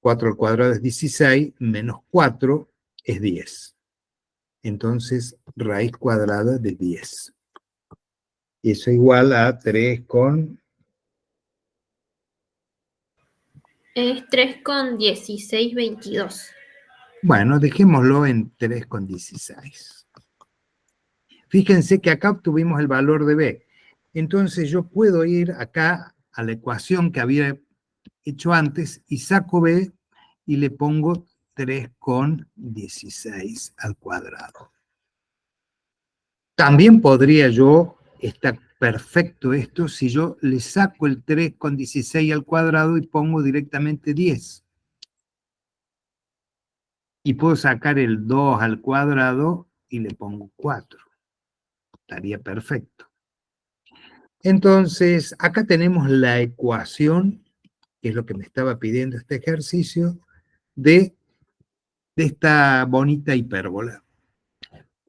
4 al cuadrado es 16, menos 4 es 10. Entonces, raíz cuadrada de 10. Y eso igual a 3 con... Es 3,1622. Bueno, dejémoslo en 3 con 16. Fíjense que acá obtuvimos el valor de B. Entonces yo puedo ir acá a la ecuación que había hecho antes y saco B y le pongo 3 con 16 al cuadrado. También podría yo, está perfecto esto, si yo le saco el 3,16 al cuadrado y pongo directamente 10. Y puedo sacar el 2 al cuadrado y le pongo 4. Estaría perfecto. Entonces, acá tenemos la ecuación, que es lo que me estaba pidiendo este ejercicio, de esta bonita hipérbola.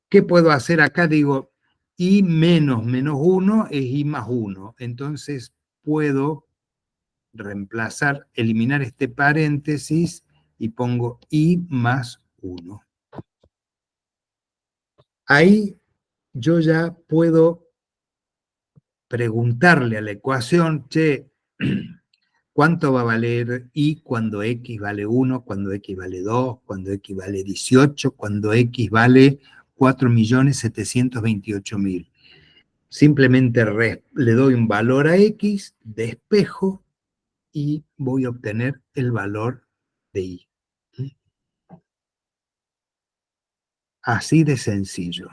¿Qué puedo hacer acá? Digo, y menos 1 es y más 1. Entonces, puedo reemplazar, eliminar este paréntesis y pongo y más 1. Ahí yo ya puedo preguntarle a la ecuación, che, ¿cuánto va a valer y cuando x vale 1, cuando x vale 2, cuando x vale 18, cuando x vale 4.728.000? Simplemente le doy un valor a x, despejo y voy a obtener el valor de y. Así de sencillo.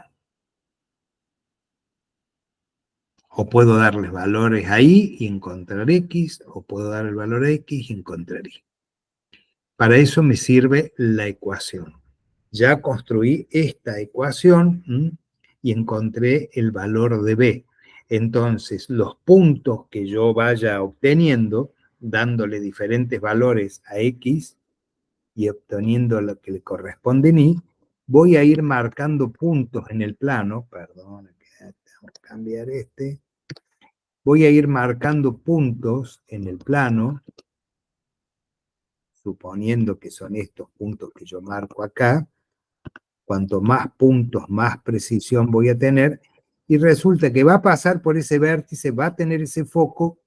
O puedo darles valores a y encontrar x, o puedo dar el valor a x y encontrar y. Para eso me sirve la ecuación. Ya construí esta ecuación y encontré el valor de b. Entonces, los puntos que yo vaya obteniendo, dándole diferentes valores a x y obteniendo lo que le corresponde en y, voy a ir marcando puntos en el plano, perdón, tengo que cambiar este, voy a ir marcando puntos en el plano, suponiendo que son estos puntos que yo marco acá. Cuanto más puntos, más precisión voy a tener, y resulta que va a pasar por ese vértice, va a tener ese foco,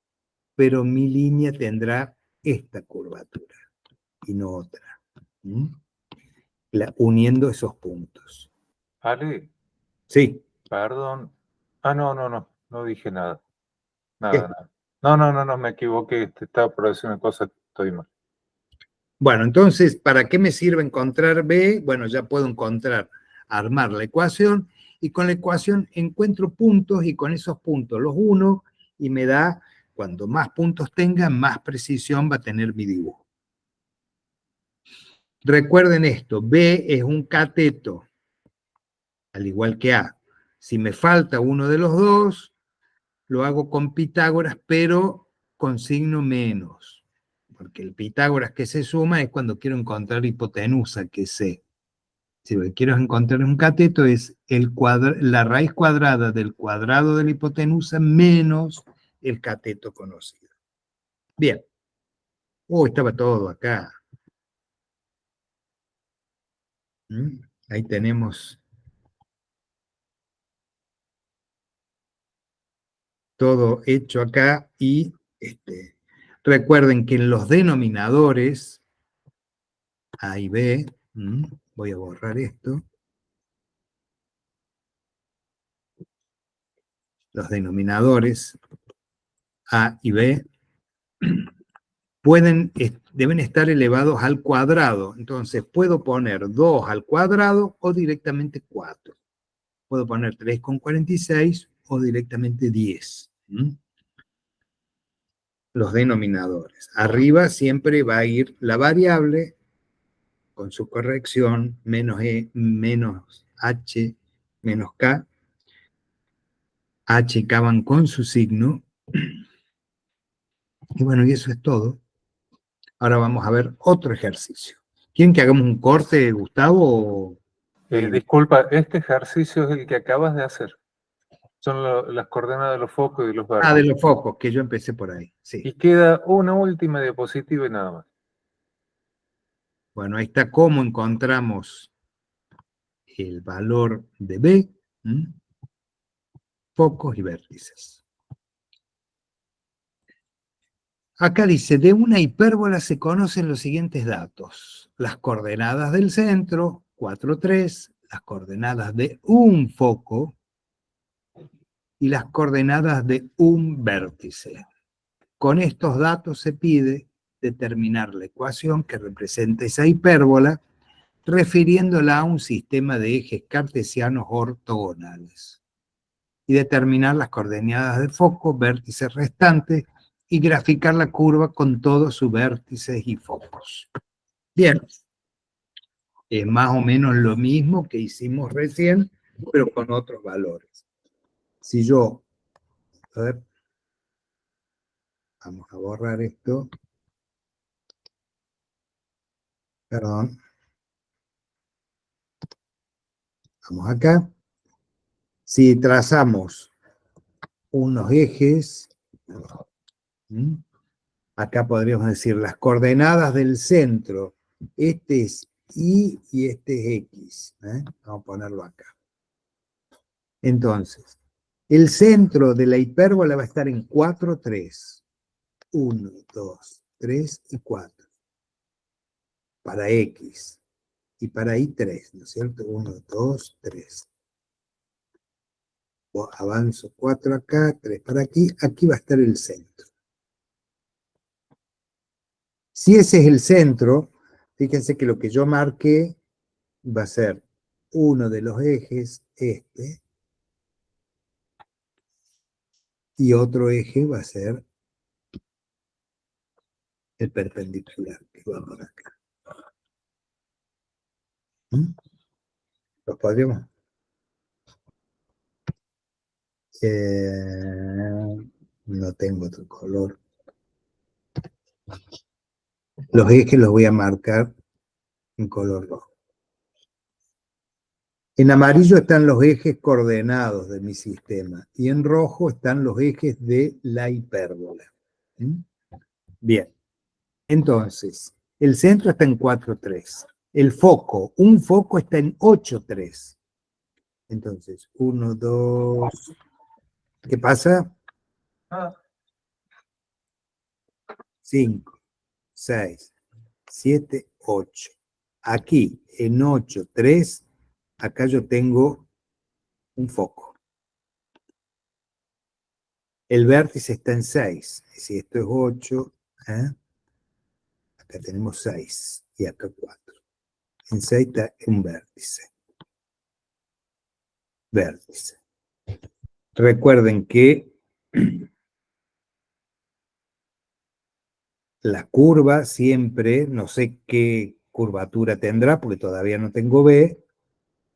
pero mi línea tendrá esta curvatura y no otra, uniendo esos puntos. Ale, Sí. perdón. Ah, no dije nada. ¿Qué? Nada. No, me equivoqué. Te estaba por decir una cosa, estoy mal. Bueno, entonces, ¿para qué me sirve encontrar B? Bueno, ya puedo armar la ecuación, y con la ecuación encuentro puntos, y con esos puntos los uno, y me da, cuando más puntos tenga, más precisión va a tener mi dibujo. Recuerden esto, B es un cateto, al igual que A. Si me falta uno de los dos, lo hago con Pitágoras, pero con signo menos. Porque el Pitágoras que se suma es cuando quiero encontrar hipotenusa, que es C. Si lo que quiero encontrar un cateto es la raíz cuadrada del cuadrado de la hipotenusa menos el cateto conocido. Bien. Estaba todo acá. Ahí tenemos todo hecho acá, y recuerden que en los denominadores A y B, voy a borrar esto, los denominadores A y B deben estar elevados al cuadrado. Entonces puedo poner 2 al cuadrado o directamente 4. Puedo poner 3,46 o directamente 10. Los denominadores. Arriba siempre va a ir la variable con su corrección, menos e, menos h, menos k. H y K van con su signo. Y bueno, y eso es todo. Ahora vamos a ver otro ejercicio. ¿Quieren que hagamos un corte, Gustavo? Disculpa, este ejercicio es el que acabas de hacer. Son las coordenadas de los focos y de los vértices. De los focos, que yo empecé por ahí. Sí. Y queda una última diapositiva y nada más. Bueno, ahí está cómo encontramos el valor de B, focos y vértices. Acá dice, de una hipérbola se conocen los siguientes datos: las coordenadas del centro, 4, 3, las coordenadas de un foco y las coordenadas de un vértice. Con estos datos se pide determinar la ecuación que representa esa hipérbola, refiriéndola a un sistema de ejes cartesianos ortogonales. y determinar las coordenadas del foco, vértices restantes, y graficar la curva con todos sus vértices y focos. Bien, es más o menos lo mismo que hicimos recién, pero con otros valores. Si yo, a ver, vamos a borrar esto. Perdón. Vamos acá. Si trazamos unos ejes, acá podríamos decir las coordenadas del centro. Este es Y y este es X. Vamos a ponerlo acá. Entonces, el centro de la hipérbola va a estar en 4, 3. 1, 2, 3 y 4. Para X. Y para Y 3, ¿no es cierto? 1, 2, 3. Avanzo 4 acá, 3 para aquí. Aquí va a estar el centro. Si ese es el centro, fíjense que lo que yo marqué va a ser uno de los ejes, este, y otro eje va a ser el perpendicular, que va por acá. ¿Los podríamos? No tengo otro color. Los ejes los voy a marcar en color rojo. En amarillo están los ejes coordenados de mi sistema y en rojo están los ejes de la hipérbola. Bien, entonces, el centro está en 4, 3. El foco, un foco está en 8, 3. Entonces, 1, 2... ¿Qué pasa? 5, 6, 7, 8. Aquí, en 8, 3, acá yo tengo un foco. El vértice está en 6. Si esto es 8, acá tenemos 6 y acá 4. En 6 está un vértice. Vértice. Recuerden que la curva siempre, no sé qué curvatura tendrá, porque todavía no tengo B,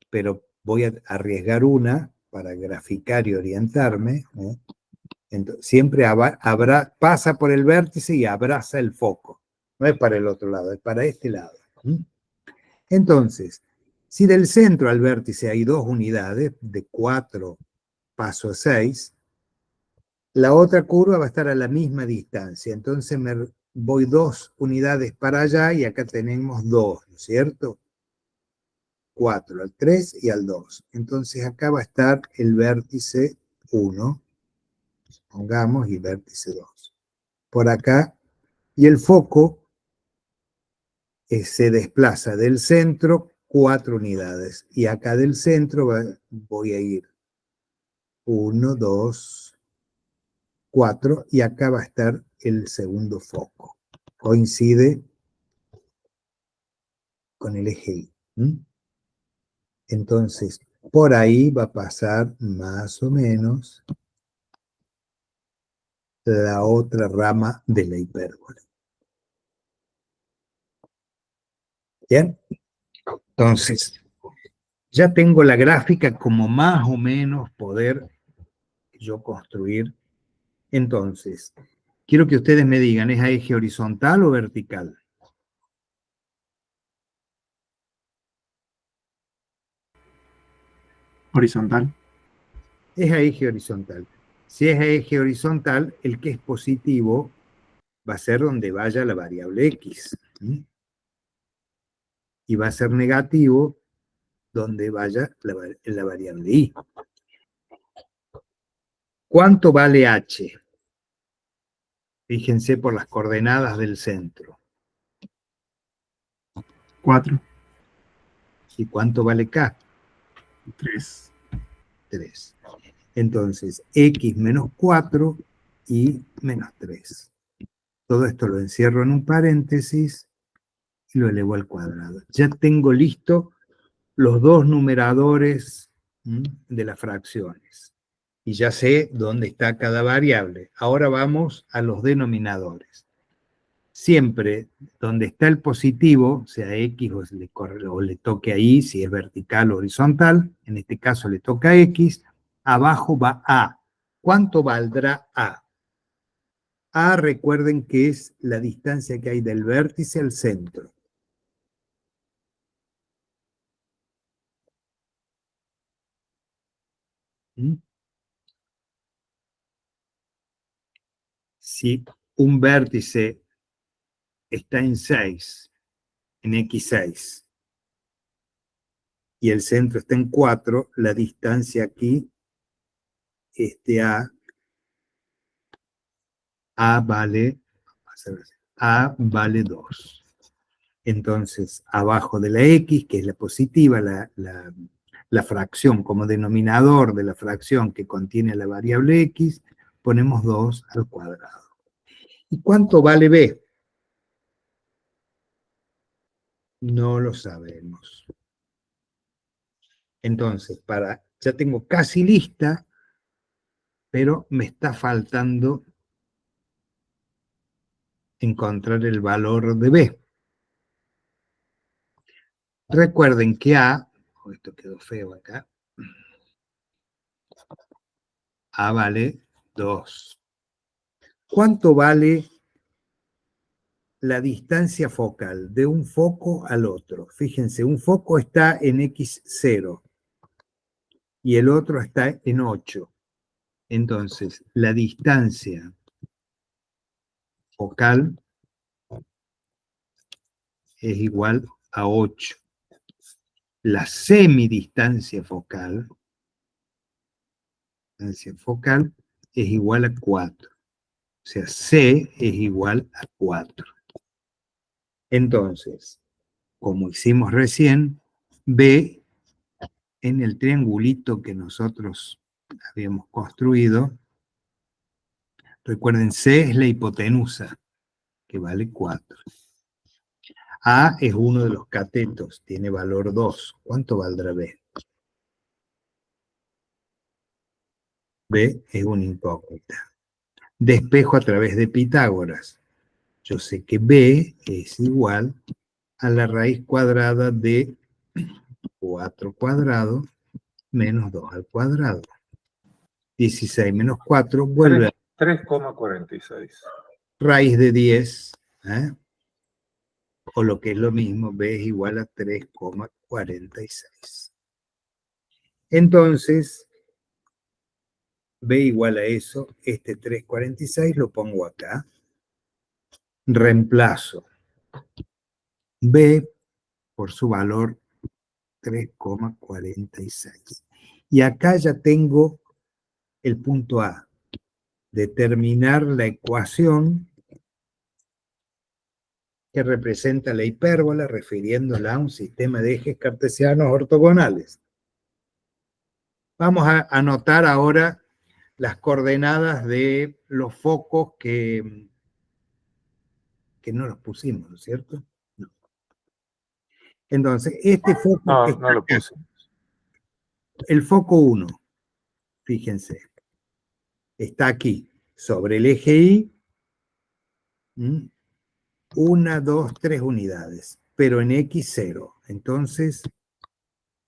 pero voy a arriesgar una para graficar y orientarme. Entonces, siempre pasa por el vértice y abraza el foco. No es para el otro lado, es para este lado. Entonces, si del centro al vértice hay 2 unidades, de 4 paso a 6, la otra curva va a estar a la misma distancia. Entonces me voy 2 unidades para allá y acá tenemos 2, ¿no es cierto? 4 al 3 y al 2. Entonces acá va a estar el vértice 1, pongamos, y vértice 2. Por acá, y el foco se desplaza del centro 4 unidades. Y acá del centro voy a ir 1, 2, 4, y acá va a estar el segundo foco. Coincide con el eje Y. Entonces, por ahí va a pasar más o menos la otra rama de la hipérbola. ¿Bien? Entonces, ya tengo la gráfica como más o menos poder yo construir. Entonces, quiero que ustedes me digan, ¿es a eje horizontal o vertical? Horizontal. Es a eje horizontal. Si es a eje horizontal, el que es positivo va a ser donde vaya la variable X. Y va a ser negativo donde vaya la variable Y. ¿Cuánto vale H? Fíjense por las coordenadas del centro. 4. ¿Y cuánto vale K? 3. 3. Entonces, X menos 4 y menos 3. Todo esto lo encierro en un paréntesis y lo elevo al cuadrado. Ya tengo listo los dos numeradores de las fracciones. y ya sé dónde está cada variable. Ahora vamos a los denominadores. Siempre donde está el positivo, sea X o le toque ahí, si es vertical o horizontal, en este caso le toca X, abajo va A. ¿Cuánto valdrá A? A, recuerden que es la distancia que hay del vértice al centro. ¿Mm? Si un vértice está en 6, en X6, y el centro está en 4, la distancia aquí, A vale 2. Entonces, abajo de la X, que es la positiva, la fracción como denominador de la fracción que contiene la variable X, ponemos 2 al cuadrado. ¿Y cuánto vale B? No lo sabemos. Entonces, ya tengo casi lista, pero me está faltando encontrar el valor de B. Recuerden que A, esto quedó feo acá, A vale 2. ¿Cuánto vale la distancia focal de un foco al otro? Fíjense, un foco está en X0 y el otro está en 8. Entonces, la distancia focal es igual a 8. La semidistancia focal, es igual a 4. O sea, C es igual a 4. Entonces, como hicimos recién, B en el triangulito que nosotros habíamos construido, recuerden, C es la hipotenusa, que vale 4. A es uno de los catetos, tiene valor 2. ¿Cuánto valdrá B? B es una incógnita. Despejo a través de Pitágoras. Yo sé que B es igual a la raíz cuadrada de 4 cuadrado menos 2 al cuadrado. 16 menos 4 vuelve a 3,46. raíz de 10, ¿eh? O lo que es lo mismo, B es igual a 3,46. Entonces, B igual a eso, este 3,46 lo pongo acá. Reemplazo B por su valor 3,46. Y acá ya tengo el punto A. Determinar la ecuación que representa la hipérbola refiriéndola a un sistema de ejes cartesianos ortogonales. Vamos a anotar ahora las coordenadas de los focos que no los pusimos, ¿no es cierto? No. Entonces, este foco No, que está no lo acá, puse. el foco 1, fíjense, está aquí, sobre el eje Y, 1, 2, 3 unidades, pero en X0. Entonces,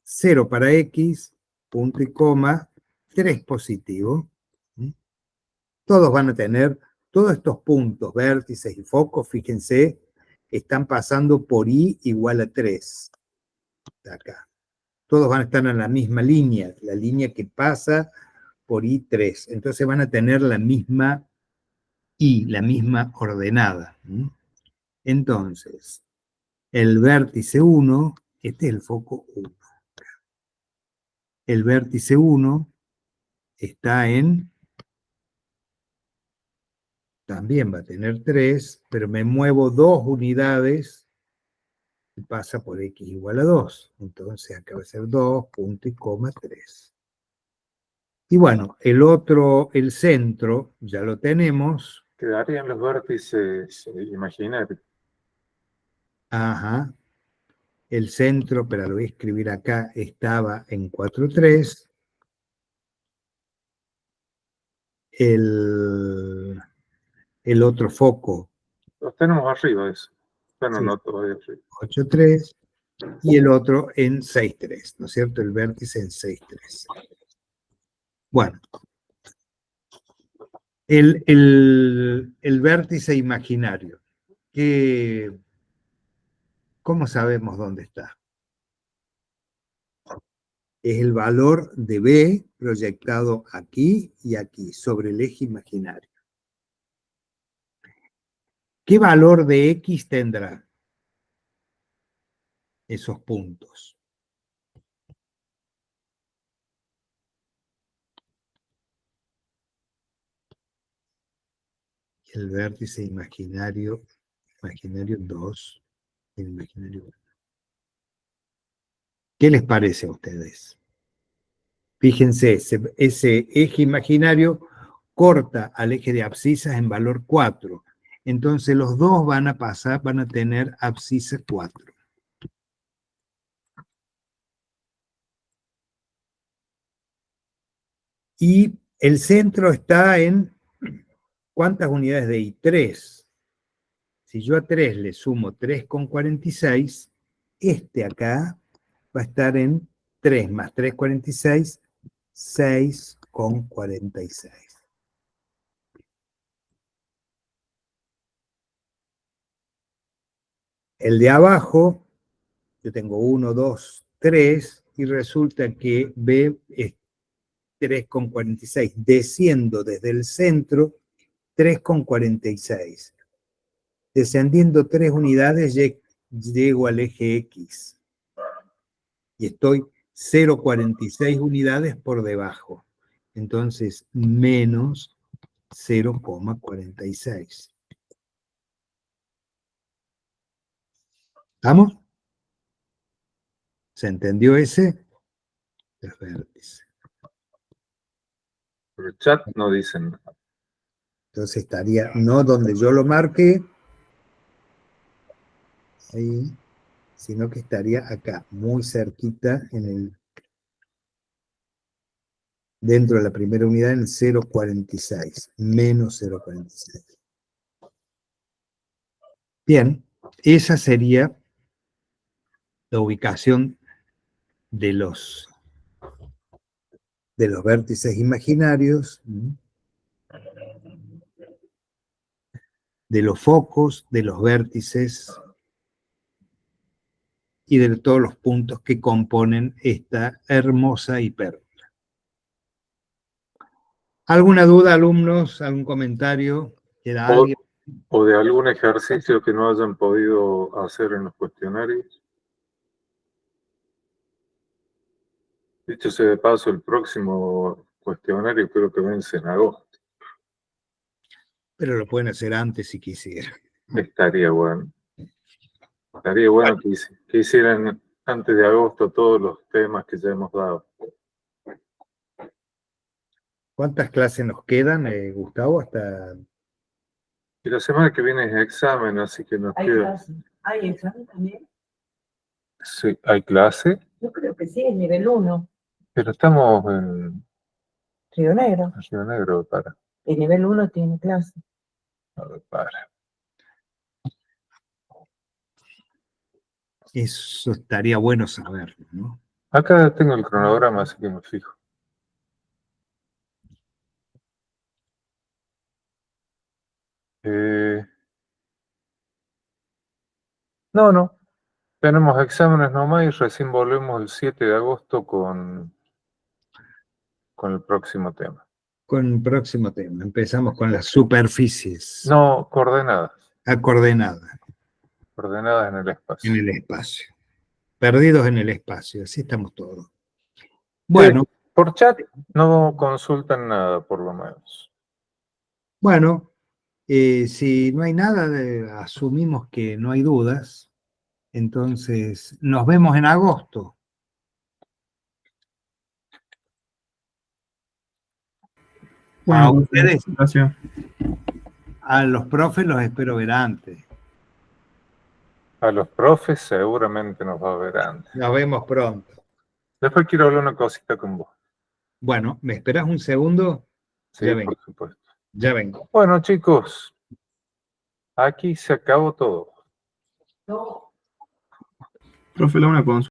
0 para X, punto y coma, 3 positivo. Todos van a tener, todos estos puntos, vértices y focos, fíjense, están pasando por I igual a 3. Acá. Todos van a estar en la misma línea, la línea que pasa por I3. Entonces van a tener la misma I, la misma ordenada. Entonces, el vértice 1, este es el foco 1. El vértice 1 está también va a tener 3, pero me muevo 2 unidades y pasa por X igual a 2. Entonces acá va a ser 2, punto y coma 3. Y bueno, el centro, ya lo tenemos. Quedarían los vértices imaginarios. Ajá. El centro, pero lo voy a escribir acá, estaba en 4,3. el otro foco Los tenemos arriba eso. Bueno, Sí. no todavía arriba. 8,3 y el otro en 6,3, ¿no es cierto? El vértice en 6,3. Bueno, el vértice imaginario, ¿cómo sabemos dónde está? Es el valor de B proyectado aquí y aquí, sobre el eje imaginario. ¿Qué valor de X tendrá esos puntos? El vértice imaginario 2, el imaginario 1. ¿Qué les parece a ustedes? Fíjense, ese eje imaginario corta al eje de abscisas en valor 4. Entonces los dos van a tener abscisas 4. Y el centro está en ¿cuántas unidades de I? 3. Si yo a 3 le sumo 3,46, este acá va a estar en 3 más 3,46, 6,46. El de abajo, yo tengo 1, 2, 3, y resulta que B es 3,46. Desciendo desde el centro, 3,46. Descendiendo 3 unidades, llego al eje X. Y estoy 0,46 unidades por debajo. Entonces, menos 0,46. ¿Estamos? ¿Se entendió ese? El vértice. Pero el chat no dicen nada. Entonces estaría no donde yo lo marqué, ahí, sino que estaría acá, muy cerquita, dentro de la primera unidad en 0,46, menos 0,46. Bien, esa sería la ubicación de los vértices imaginarios, de los focos, de los vértices y de todos los puntos que componen esta hermosa hipérbola. ¿Alguna duda, alumnos? ¿Algún comentario? ¿Queda alguien? O de algún ejercicio que no hayan podido hacer en los cuestionarios. Dicho sea de paso, el próximo cuestionario creo que vence en agosto. Pero lo pueden hacer antes si quisieran. Estaría bueno. Estaría bueno que hicieran antes de agosto todos los temas que ya hemos dado. ¿Cuántas clases nos quedan, Gustavo? Hasta... Y la semana que viene es examen, así que nos queda. ¿Hay examen también? Sí, ¿hay clase? Yo creo que sí, es nivel 1, Pero estamos en Río Negro. Río Negro, para. El nivel 1 tiene clase. A ver, para. Eso estaría bueno saberlo, ¿no? Acá tengo el cronograma, así que me fijo. No. Tenemos exámenes nomás y recién volvemos el 7 de agosto con el próximo tema. Con el próximo tema. Empezamos con las superficies. No, coordenadas. A coordenadas. Coordenadas en el espacio. En el espacio. Perdidos en el espacio. Así estamos todos. Bueno. Sí, por chat no consultan nada, por lo menos. Bueno. Si no hay nada, asumimos que no hay dudas. Entonces, nos vemos en agosto. Bueno, A ustedes, gracias. a los profes los espero ver antes. A los profes seguramente nos va a ver antes. Nos vemos pronto. Después quiero hablar una cosita con vos. Bueno, ¿me esperas un segundo? Sí, Ya vengo. por supuesto. Ya vengo. Bueno, chicos, aquí se acabó todo. Profe, una consulta.